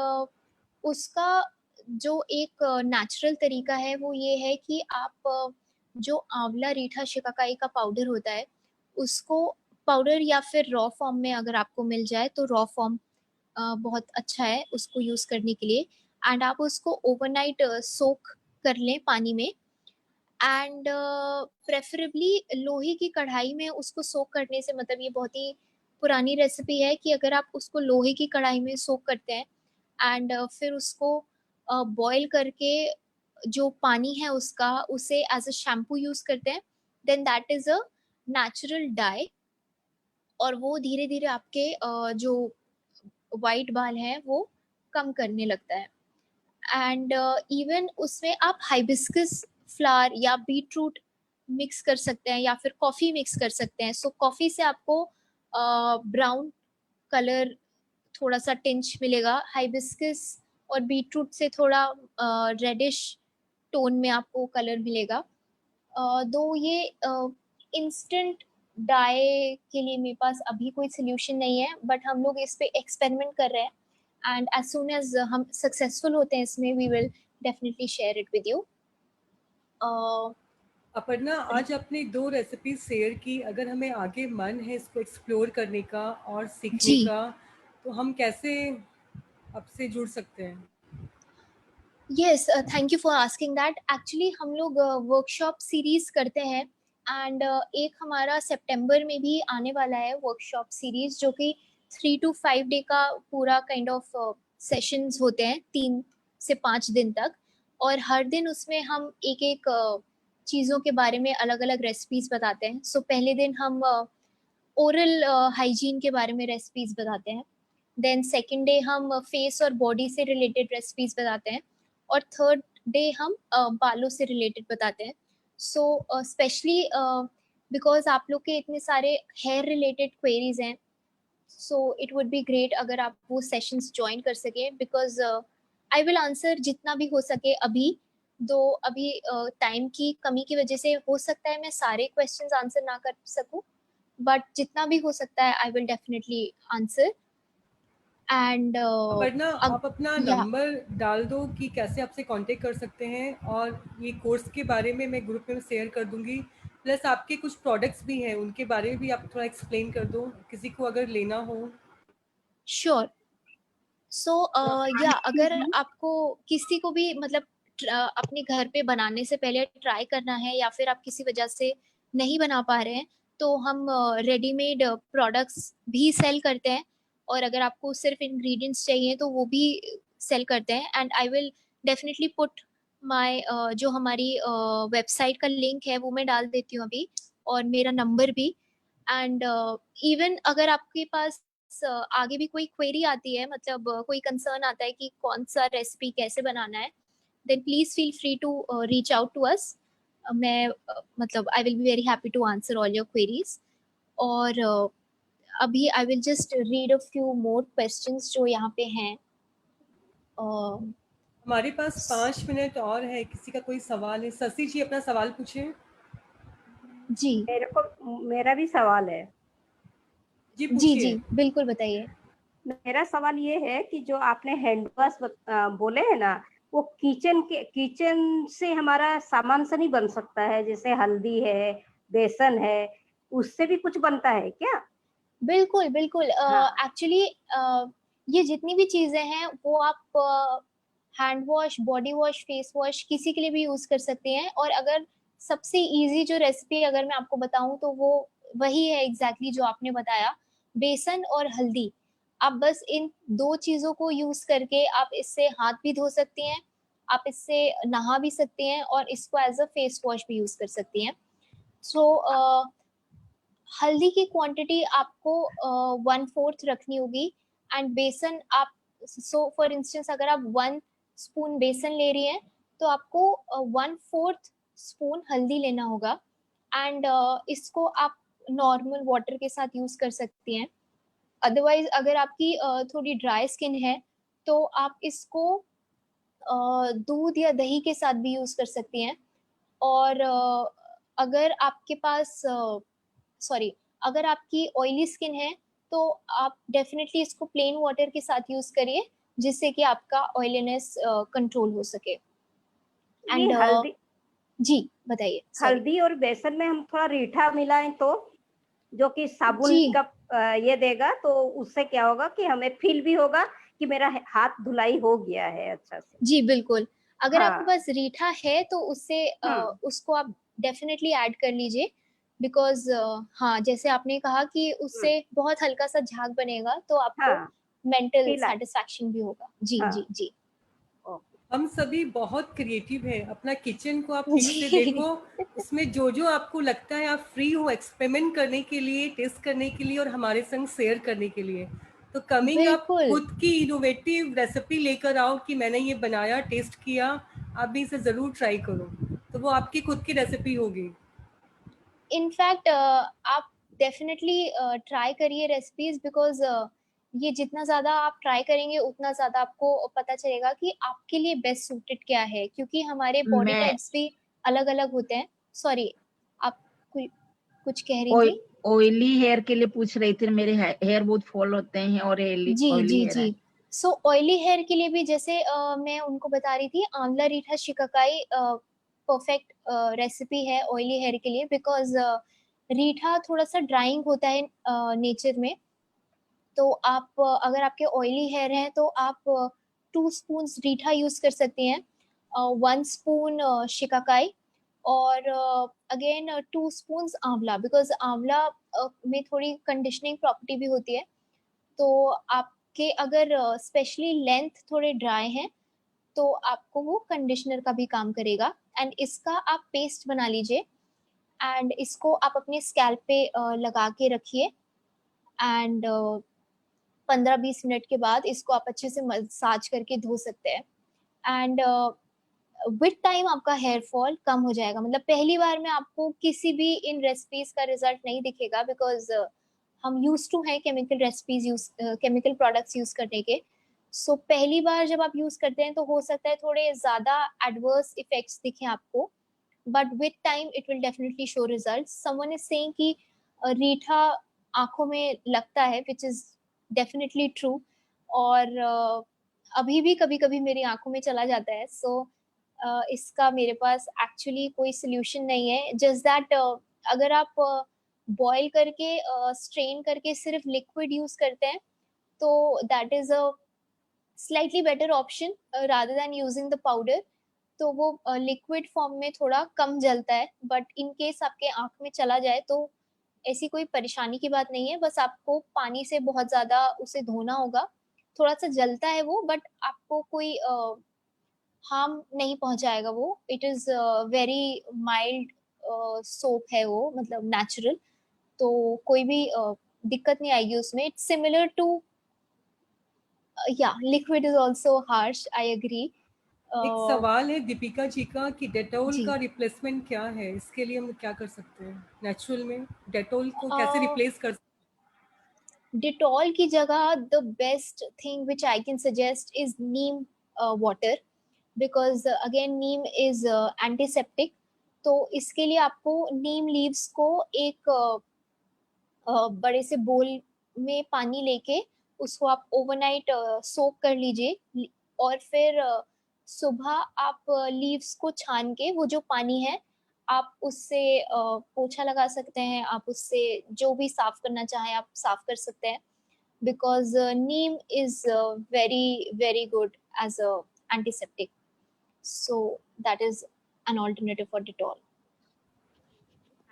उसका जो एक नेचुरल तरीका है वो ये है कि आप जो आंवला रीठा शिकाकाई का पाउडर होता है उसको, पाउडर या फिर रॉ फॉर्म में अगर आपको मिल जाए तो रॉ फॉर्म बहुत अच्छा है उसको यूज करने के लिए। एंड आप उसको ओवरनाइट सोक कर लें पानी में, एंड प्रेफरेबली लोहे की कढ़ाई में उसको सोक करने से, मतलब ये बहुत ही पुरानी रेसिपी है कि अगर आप उसको लोहे की कढ़ाई में सोक करते हैं एंड फिर उसको बॉईल करके जो पानी है उसका, उसे एज अ शैम्पू यूज करते हैं, then that is a natural dye, और वो धीरे धीरे आपके जो वाइट बाल हैं वो कम करने लगता है। एंड इवन उसमें आप हाइबिस्कस फ्लावर या बीटरूट मिक्स कर सकते हैं या फिर कॉफ़ी मिक्स कर सकते हैं। सो कॉफ़ी से आपको ब्राउन कलर थोड़ा सा टिंच मिलेगा, हाइबिस्कस और बीटरूट से थोड़ा रेडिश टोन में आपको कलर मिलेगा। दो ये इंस्टेंट डाई के लिए मेरे पास अभी कोई सोल्यूशन नहीं है, बट हम लोग इस पे एक्सपेरिमेंट कर रहे हैं एंड एज सून एज हम सक्सेसफुल होते हैं इसमें we will definitely share it with you. Aparna, आज आपने 2 रेसिपी शेयर की, अगर हमें आगे मन है इसको एक्सप्लोर करने का और सीखने जी। का, तो हम कैसे आपसे जुड़ सकते हैं? Yes, thank you for asking that. Actually हम लोग वर्कशॉप सीरीज करते हैं एंड एक हमारा सितंबर में भी आने वाला है वर्कशॉप सीरीज, जो कि 3 to 5 डे का पूरा काइंड ऑफ सेशंस होते हैं, 3 से 5 दिन तक, और हर दिन उसमें हम एक एक चीज़ों के बारे में अलग अलग रेसिपीज बताते हैं। सो पहले दिन हम ओरल हाइजीन के बारे में रेसिपीज बताते हैं, देन सेकेंड डे हम फेस और बॉडी से रिलेटेड रेसिपीज बताते हैं, और थर्ड डे हम बालों से रिलेटेड बताते हैं। सो स्पेशली बिकॉज आप लोग के इतने सारे हेयर रिलेटेड क्वेरीज हैं, so it would be great अगर आप वो सेशंस ज्वाइन कर सके, बिकॉज आई विल आंसर जितना भी हो सके अभी, दो अभी टाइम की कमी की वजह से हो सकता है मैं सारे क्वेश्चंस आंसर ना कर सकूं, बट जितना भी हो सकता है I will definitely answer. And Aparna, आप अपना नंबर डाल दो कि कैसे आपसे कांटेक्ट कर सकते हैं, और ये कोर्स के बारे में मैं ग्रुप में शेयर कर दूंगी, प्लस आपके कुछ प्रोडक्ट्स भी हैं उनके बारे में भी आप थोड़ा एक्सप्लेन कर दो, किसी को अगर लेना हो। श्योर। सो या अगर आपको किसी को भी मतलब अपने घर पे बनाने से पहले ट्राई करना है, या फिर आप किसी वजह से नहीं बना पा रहे हैं, तो हम रेडीमेड प्रोडक्ट्स भी सेल करते हैं, और अगर आपको सिर्फ इंग्रेडिएंट्स चाहिए तो वो भी सेल करते हैं। And I will definitely put my जो हमारी वेबसाइट का लिंक है वो मैं डाल देती हूँ अभी, और मेरा नंबर भी। एंड इवन अगर आपके पास आगे भी कोई क्वेरी आती है, मतलब कोई कंसर्न आता है कि कौन सा रेसिपी कैसे बनाना है, then please feel free to reach out to us. मैं मतलब I will be very happy to answer all your queries. और अभी I will just read a few more questions जो यहाँ पे हैं। हमारे पास 5 मिनट और है, किसी का कोई सवाल है? शशि जी अपना सवाल पूछें। जी, मेरा भी सवाल है। जी जी जी बिल्कुल बताइए। मेरा सवाल ये है कि जो आपने हैंड वॉश बोले है ना, वो किचन से हमारा सामान से नहीं बन सकता है? जैसे हल्दी है, बेसन है, उससे भी कुछ बनता है क्या? बिल्कुल बिल्कुल। एक्चुअली ये जितनी भी चीजें हैं वो आप hand wash, body wash, face wash किसी के लिए भी यूज कर सकते हैं। और अगर सबसे इजी जो रेसिपी अगर मैं आपको बताऊं तो वो वही है एग्जैक्टली जो आपने बताया, बेसन और हल्दी। आप बस इन 2 चीजों को यूज करके आप इससे हाथ भी धो सकती हैं, आप इससे नहा भी सकती हैं, और इसको एज अ फेस वॉश भी यूज कर सकती हैं। सो हल्दी की क्वांटिटी आपको 1/4 रखनी होगी, एंड बेसन आप सो फॉर इंस्टेंस अगर आप 1 स्पून बेसन ले रही हैं तो आपको 1/4 स्पून हल्दी लेना होगा। एंड इसको आप नॉर्मल वाटर के साथ यूज कर सकती हैं। अदरवाइज अगर आपकी थोड़ी ड्राई स्किन है तो आप इसको दूध या दही के साथ भी यूज कर सकती हैं। और अगर आपके पास सॉरी, अगर आपकी ऑयली स्किन है तो आप डेफिनेटली इसको प्लेन वाटर के साथ यूज करिए, जिससे कि आपका ऑयलीनेस कंट्रोल हो सके। एंड हल्दी, जी बताइए। हल्दी और बेसन में हम थोड़ा रीठा मिलाएं तो, जो कि साबुन जी का ये देगा, तो उससे क्या होगा कि हमें फील भी होगा कि मेरा हाथ धुलाई हो गया है अच्छा से। जी बिल्कुल। अगर हाँ। आपके पास रीठा है तो उससे उसको आप डेफिनेटली ऐड कर लीजिए, बिकॉज हाँ जैसे आपने कहा कि उससे बहुत हल्का सा झाग बनेगा तो आपको मेंटल सेटिस्फैक्शन भी होगा। जी जी जी। हम सभी बहुत क्रिएटिव हैं, अपना किचन को आप ठीक से देखो, उसमें जो जो आपको लगता है आप फ्री हो एक्सपेरिमेंट करने के लिए, टेस्ट करने के लिए और हमारे संग शेयर करने के लिए। तो कमिंग आप खुद की इनोवेटिव रेसिपी लेकर आओ कि मैंने ये बनाया, टेस्ट किया, आप भी इसे जरूर ट्राई करो, तो वो आपकी खुद की रेसिपी होगी। इनफैक्ट आप डेफिनेटली ट्राई करिए रेसिपीज, बिकॉज ये जितना ज्यादा आप ट्राई करेंगे उतना ज्यादा आपको पता चलेगा कि आपके लिए बेस्ट सूटेड क्या है, क्योंकि हमारे बॉडी टाइप्स भी अलग अलग होते हैं। सॉरी, आप कुछ कह रही थी? ऑयली हेयर के लिए पूछ रही थी, मेरे हेयर बहुत फॉल होते हैं और जी ऑयली जी हेयर है। जी। सो ऑयली हेयर के लिए भी जैसे मैं उनको बता रही थी, आंवला रीठा शिकाकाई परफेक्ट रेसिपी है ऑयली हेयर के लिए, बिकॉज रीठा थोड़ा सा ड्राइंग होता है नेचर में। तो आप अगर आपके ऑयली हेयर हैं तो आप 2 स्पून रीठा यूज कर सकती हैं, 1 स्पून शिकाकाई, और अगेन 2 स्पून आंवला, बिकॉज आंवला में थोड़ी कंडीशनिंग प्रॉपर्टी भी होती है। तो आपके अगर स्पेशली लेंथ थोड़े ड्राई हैं तो आपको वो कंडीशनर का भी काम करेगा। एंड इसका आप पेस्ट बना लीजिए एंड इसको आप अपने स्कैल्प पे लगा के रखिए। एंड 15-20 मिनट के बाद इसको आप अच्छे से मसाज करके धो सकते हैं। एंड विद टाइम आपका हेयर फॉल कम हो जाएगा। मतलब पहली बार में आपको किसी भी इन रेसिपीज का रिजल्ट नहीं दिखेगा, बिकॉज हम यूज टू हैं chemical recipes use, chemical products use करने के। सो पहली बार जब आप यूज करते हैं तो हो सकता है थोड़े ज्यादा एडवर्स इफेक्ट्स दिखें आपको, but with time it will definitely show results. Someone is saying कि रीठा आंखों में लगता है, विच इज डेफिनेटली ट्रू। और अभी भी कभी कभी मेरी आंखों में चला जाता है। सो इसका मेरे पास एक्चुअली कोई सोल्यूशन नहीं है, जस्ट दैट अगर आप बॉईल करके स्ट्रेन करके सिर्फ लिक्विड यूज करते हैं तो that is a slightly better option rather than using the powder. तो वो लिक्विड फॉर्म में थोड़ा कम जलता है, बट इन केस आपके आंख में चला जाए तो ऐसी कोई परेशानी की बात नहीं है। बस आपको पानी से बहुत ज्यादा उसे धोना होगा। थोड़ा सा जलता है वो, बट आपको कोई हार्म नहीं पहुंचाएगा वो। It is very mild soap है वो, मतलब नेचुरल। तो कोई भी दिक्कत नहीं आएगी उसमें। इट्स सिमिलर टू, या liquid is also harsh, I agree. एक सवाल है दीपिका जी का कि डेटोल जी। का रिप्लेसमेंट क्या है, इसके लिए हम क्या कर सकते हैं नेचुरल में? डेटोल को कैसे रिप्लेस कर सकते हैं? डिटॉल की जगह the best thing which I can suggest is Neem water, because again Neem is antiseptic. तो इसके लिए आपको नीम लीव्स को एक बड़े से बोल में पानी लेके उसको आप ओवरनाइट सोक कर लीजिए, और फिर सुबह आप लीव्स को छान के वो जो पानी है आप उससे पोछा लगा सकते हैं, आप उससे जो भी साफ करना चाहें आप साफ कर सकते हैं। Because neem is very very good as a antiseptic, so that is an alternative for Dettol.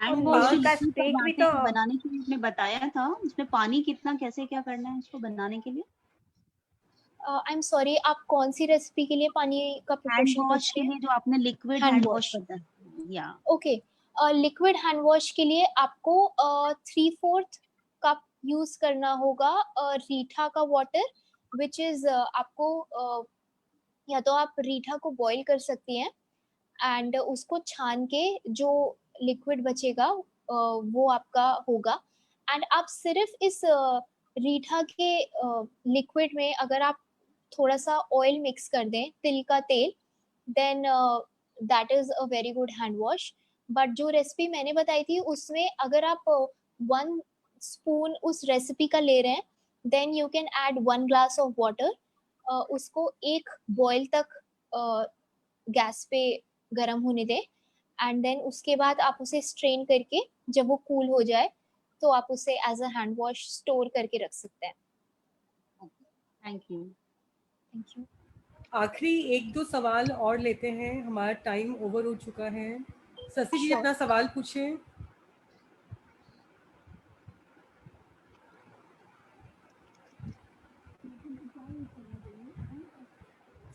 Hand वो वॉश उसका लिक्विड स्टिक भी तो बनाने के लिए आपने बताया था, उसमें पानी कितना कैसे क्या करना है उसको बनाने के लिए? आई एम सॉरी, आप कौन सी रेसिपी के लिए पानी का हैंड प्रिपरेशन वॉश पूछ के रही हैं? लिए जो आपने liquid hand hand wash, wash बताया, या ओके। लिक्विड हैंड वॉश के लिए आपको 3/4 कप यूज करना होगा रीठा का वाटर, विच इज आपको या तो आप रीठा को बॉईल कर सकती हैं एंड उसको छान के जो लिक्विड बचेगा वो आपका होगा। एंड आप सिर्फ इस रीठा के लिक्विड में अगर आप थोड़ा सा ऑयल मिक्स कर दें, तिल का तेल, then that is a very good hand wash. But जो रेसिपी मैंने बताई थी उसमें अगर आप 1 स्पून उस रेसिपी का ले रहे हैं, then you can add 1 glass of water. उसको एक बॉयल तक गैस पे गर्म होने दें, एंड देन उसके बाद आप उसे स्ट्रेन करके जब वो कूल हो जाए तो आप उसे as a hand wash store करके रख सकते हैं। Thank you. Thank you. आखिरी 1-2 सवाल और लेते हैं, हमारा टाइम ओवर हो चुका है। शशि जी अपना सवाल पूछें।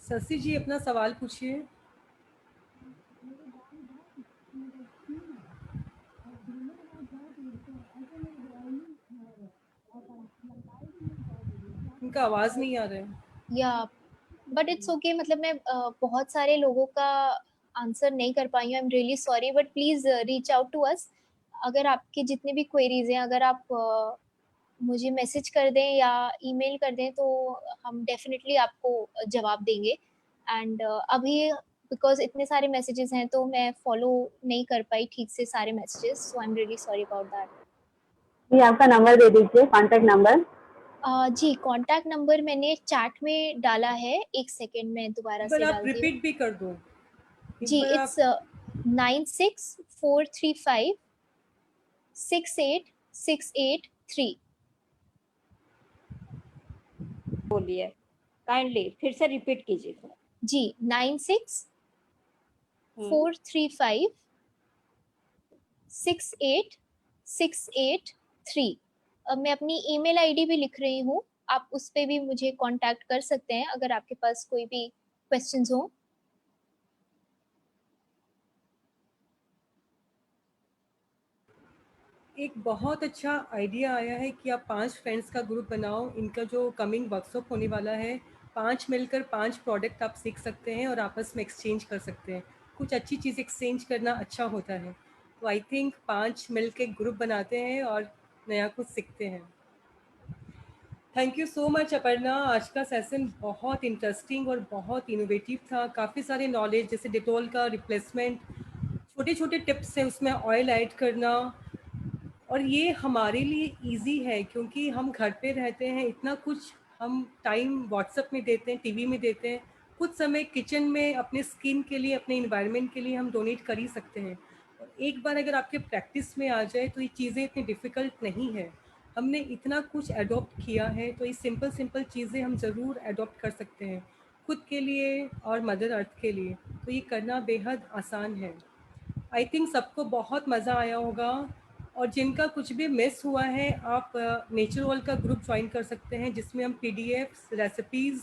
शशि जी अपना सवाल पूछिए। इनका आवाज नहीं आ रहा है। या बट इट्स ओके, मतलब मैं बहुत सारे लोगों का आंसर नहीं कर पाई हूँ, I am really sorry, but please reach out to us. अगर आपकी जितने भी क्वेरीज हैं, अगर आप मुझे मैसेज कर दें या ईमेल कर दें तो हम डेफिनेटली आपको जवाब देंगे। एंड अभी बिकॉज इतने सारे मैसेजेस हैं तो मैं फॉलो नहीं कर पाई ठीक से सारे messages, so I am really sorry about that. जी आपका नंबर दे दीजिए, कॉन्टेक्ट नंबर। जी, कॉन्टैक्ट नंबर मैंने चैट में डाला है, 1 सेकंड में दोबारा एक बार से आप डालती हूँ। रिपीट भी कर दो। एक जी, बार इट्स आप 96435 68683। बोलिए, काइंडली फिर से रिपीट कीजिए थोड़ा। जी, 96435 68683। अब मैं अपनी ईमेल आईडी भी लिख रही हूँ, आप उस पे भी मुझे कांटेक्ट कर सकते हैं अगर आपके पास कोई भी क्वेश्चंस हो। एक बहुत अच्छा आइडिया आया है कि आप 5 फ्रेंड्स का ग्रुप बनाओ। इनका जो कमिंग वर्कशॉप होने वाला है, 5 मिलकर 5 प्रोडक्ट आप सीख सकते हैं और आपस में एक्सचेंज कर सकते हैं। कुछ अच्छी चीज़ एक्सचेंज करना अच्छा होता है। तो आई थिंक 5 मिलके ग्रुप बनाते हैं और नया कुछ सीखते हैं। Thank you so much Aparna. आज का सेशन बहुत इंटरेस्टिंग और बहुत इनोवेटिव था। काफ़ी सारे नॉलेज, जैसे डिटॉल का रिप्लेसमेंट, छोटे छोटे टिप्स हैं उसमें ऑयल ऐड करना, और ये हमारे लिए इजी है क्योंकि हम घर पे रहते हैं। इतना कुछ हम टाइम व्हाट्सएप में देते हैं, टीवी में देते हैं, कुछ समय किचन में अपने स्किन के लिए, अपने इन्वायरमेंट के लिए हम डोनेट कर ही सकते हैं। और एक बार अगर आपके प्रैक्टिस में आ जाए तो ये चीज़ें इतनी डिफ़िकल्ट नहीं है। हमने इतना कुछ अडॉप्ट किया है, तो ये सिंपल सिंपल चीज़ें हम ज़रूर अडॉप्ट कर सकते हैं खुद के लिए और मदर अर्थ के लिए। तो ये करना बेहद आसान है। आई थिंक सबको बहुत मज़ा आया होगा। और जिनका कुछ भी मिस हुआ है, आप नेचर वर्ल्ड का ग्रुप ज्वाइन कर सकते हैं, जिसमें हम पीडीएफ्स, रेसिपीज़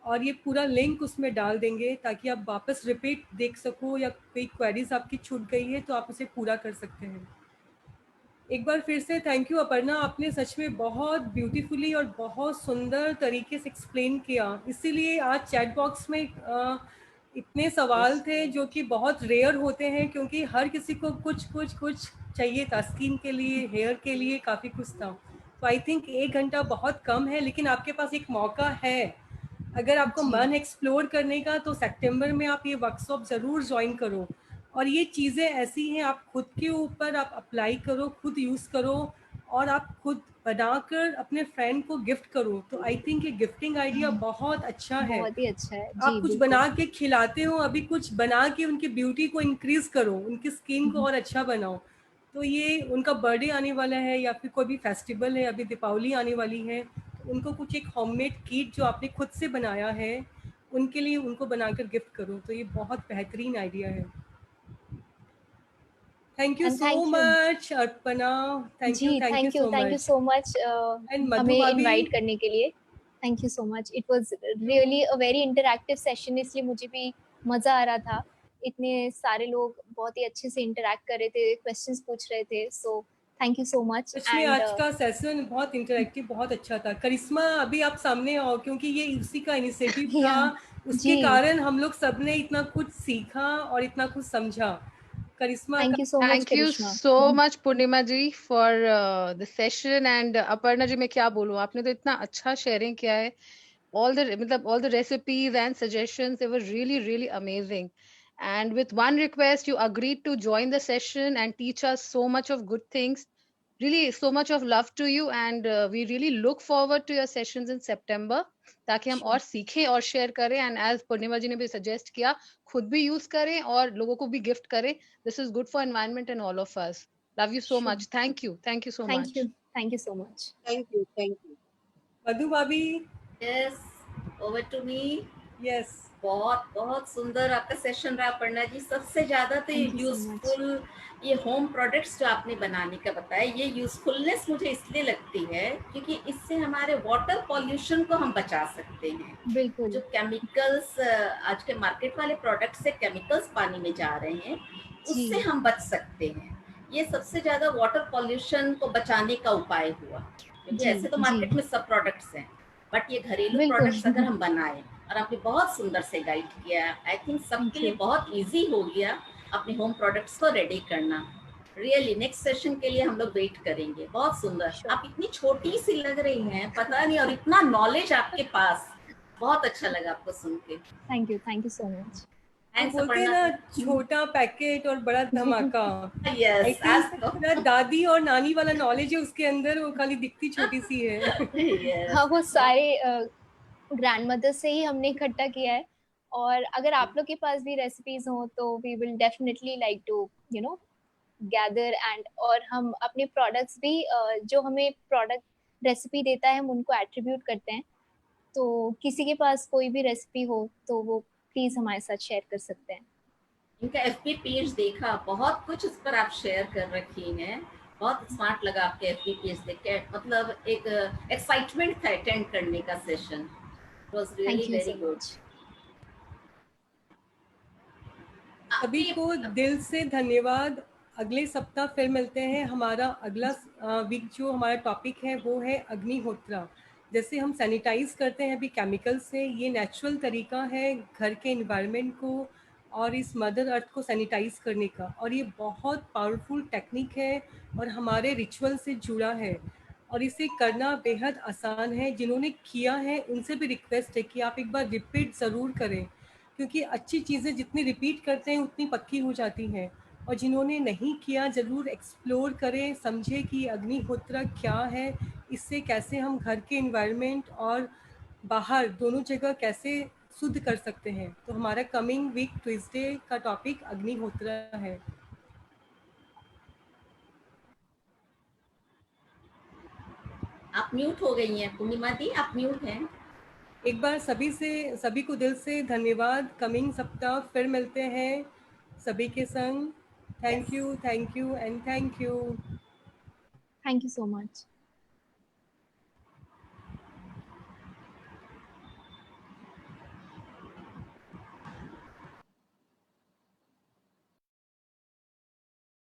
और ये पूरा लिंक उसमें डाल देंगे ताकि आप वापस रिपीट देख सको, या कोई क्वेरीज आपकी छूट गई है तो आप उसे पूरा कर सकते हैं। एक बार फिर से थैंक यू अपर्णा, आपने सच में बहुत ब्यूटीफुली और बहुत सुंदर तरीके से एक्सप्लेन किया। इसीलिए आज चैट बॉक्स में इतने सवाल थे जो कि बहुत रेयर होते हैं, क्योंकि हर किसी को कुछ कुछ कुछ चाहिए था, स्किन के लिए, हेयर के लिए, काफ़ी कुछ था। तो आई थिंक 1 घंटा बहुत कम है, लेकिन आपके पास एक मौका है। अगर आपको मन एक्सप्लोर करने का, तो सितंबर में आप ये वर्कशॉप ज़रूर ज्वाइन करो। और ये चीज़ें ऐसी हैं, आप खुद के ऊपर आप अप्लाई करो, खुद यूज़ करो, और आप खुद बनाकर अपने फ्रेंड को गिफ्ट करो। तो आई थिंक ये गिफ्टिंग आइडिया बहुत अच्छा है। बहुत ही अच्छा है। आप जी, कुछ बिल्कुल। बना के खिलाते हो, अभी कुछ बना के उनकी ब्यूटी को इंक्रीज करो, उनकी स्किन को और अच्छा बनाओ। तो ये उनका बर्थडे आने वाला है या फिर कोई भी फेस्टिवल है, अभी दीपावली आने वाली है, तो उनको कुछ एक होममेड किट जो आपने खुद से बनाया है, उनके लिए उनको बनाकर गिफ्ट करो। तो ये बहुत बेहतरीन आइडिया है। Thank you and so thank you. Much Arpana. Thank जी, you so thank you much. So much and Madhu हमें भाभी, इनवाइट करने के लिए। Thank you so much. It was really a very interactive session, इसलिए मुझे भी मजा आ रहा था। इतने सारे लोग बहुत ही अच्छे से इंटरैक्ट कर रहे थे, क्वेश्चंस पूछ रहे थे। So thank you so much. सच में एंड आज का सेशन बहुत इंटरैक्टिव, बहुत अच्छा था। करिश्मा, अभी आप सामने आओ, क्योंकि ये उसी का इनिशिएटिव था। या उसके जी, कारण हम लोग सबने इतना कुछ सीखा और इतना कुछ समझा। करिश्मा का thank you so much thank you Karishma. So much Purnima ji for the session. And Aparna ji, मैं क्या बोलूं, आपने तो इतना अच्छा शेयरिंग किया है। all the recipes and suggestions, they were really really amazing. And with one request, you agreed to join the session and teach us so much of good things. Really so much of love to you, and we really look forward to your sessions in September, ताकि हम और सीखें और share करें। And as पूर्णिमा जी ने भी suggest किया, खुद भी यूज करें और लोगों को भी गिफ्ट करें। This is good for environment and all of us. Love you so much. Thank you so much. Thank you so much. Thank you. Madhu भाभी। Yes, over to me. Yes, बहुत बहुत सुंदर आपका सेशन रहा अपर्णा जी। सबसे ज्यादा तो ये Thank you so much. Useful, ये होम प्रोडक्ट्स जो आपने बनाने का बताया, ये यूजफुलनेस मुझे इसलिए लगती है क्योंकि इससे हमारे वाटर पॉल्यूशन को हम बचा सकते हैं। बिल्कुल। जो केमिकल्स आज के मार्केट वाले प्रोडक्ट से केमिकल्स पानी में जा रहे हैं, उससे हम बच सकते हैं। ये सबसे ज्यादा वाटर पॉल्यूशन को बचाने का उपाय हुआ, क्योंकि जी, ऐसे तो मार्केट जी। में सब प्रोडक्ट्स हैं, बट ये घरेलू बिल्कुल। प्रोडक्ट्स अगर हम बनाएं, और आपने बहुत सुंदर से गाइड किया। आई थिंक सबके लिए बहुत इजी हो गया अपने होम प्रोडक्ट्स को रेडी करना। रियली नेक्स्ट सेशन के लिए हम लोग वेट करेंगे। बहुत सुंदर। आप इतनी छोटी सी लग रही हैं, पता नहीं, और इतना नॉलेज आपके पास। बहुत अच्छा लगा आपको सुन के। Thank you so much. Thanks, बोलते हैं Aparna. ना छोटा पैकेट और बड़ा धमाका। Yes, I think पूरा दादी और नानी वाला नॉलेज है उसके अंदर, वो खाली दिखती छोटी सी है। Yes. हाँ, वो सारे ग्रैंड मदर से ही हमने इकट्ठा किया है। और अगर आप लोग के पास भी रेसिपीज हो तो we will definitely like to gather and, और हम अपने प्रोडक्ट्स भी जो हमें प्रोडक्ट रेसिपी देता है हम उनको एट्रीब्यूट करते हैं। तो किसी के पास कोई भी रेसिपी हो तो वो प्लीज हमारे साथ शेयर कर सकते हैं। इनका FB पेज देखा, बहुत कुछ उस पर आप शेयर कर रखी हैं, बहुत स्मार्ट लगा आपके FB पेज देख के। मतलब एक एक्साइटमेंट था अटेंड करने का session. It was really very good. सभी को दिल से धन्यवाद। अगले सप्ताह फिर मिलते हैं। हमारा अगला वीक जो हमारा टॉपिक है वो है अग्निहोत्रा। जैसे हम सैनिटाइज करते हैं अभी केमिकल से, ये नेचुरल तरीका है घर के एनवायरनमेंट को और इस मदर अर्थ को सैनिटाइज करने का, और ये बहुत पावरफुल टेक्निक है और हमारे रिचुअल से जुड़ा है और इसे करना बेहद आसान है। जिन्होंने किया है उनसे भी रिक्वेस्ट है कि आप एक बार रिपीट ज़रूर करें, क्योंकि अच्छी चीज़ें जितनी रिपीट करते हैं उतनी पक्की हो जाती हैं। और जिन्होंने नहीं किया ज़रूर एक्सप्लोर करें, समझे कि अग्निहोत्रा क्या है, इससे कैसे हम घर के एनवायरनमेंट और बाहर दोनों जगह कैसे शुद्ध कर सकते हैं। तो हमारा कमिंग वीक ट्यूसडे का टॉपिक अग्निहोत्रा है। आप म्यूट हो गई हैं पूर्णिमा दी, आप म्यूट हैं। एक बार सभी को दिल से धन्यवाद। कमिंग सप्ताह फिर मिलते हैं सभी के संग। Thank you and thank you. Thank you so much.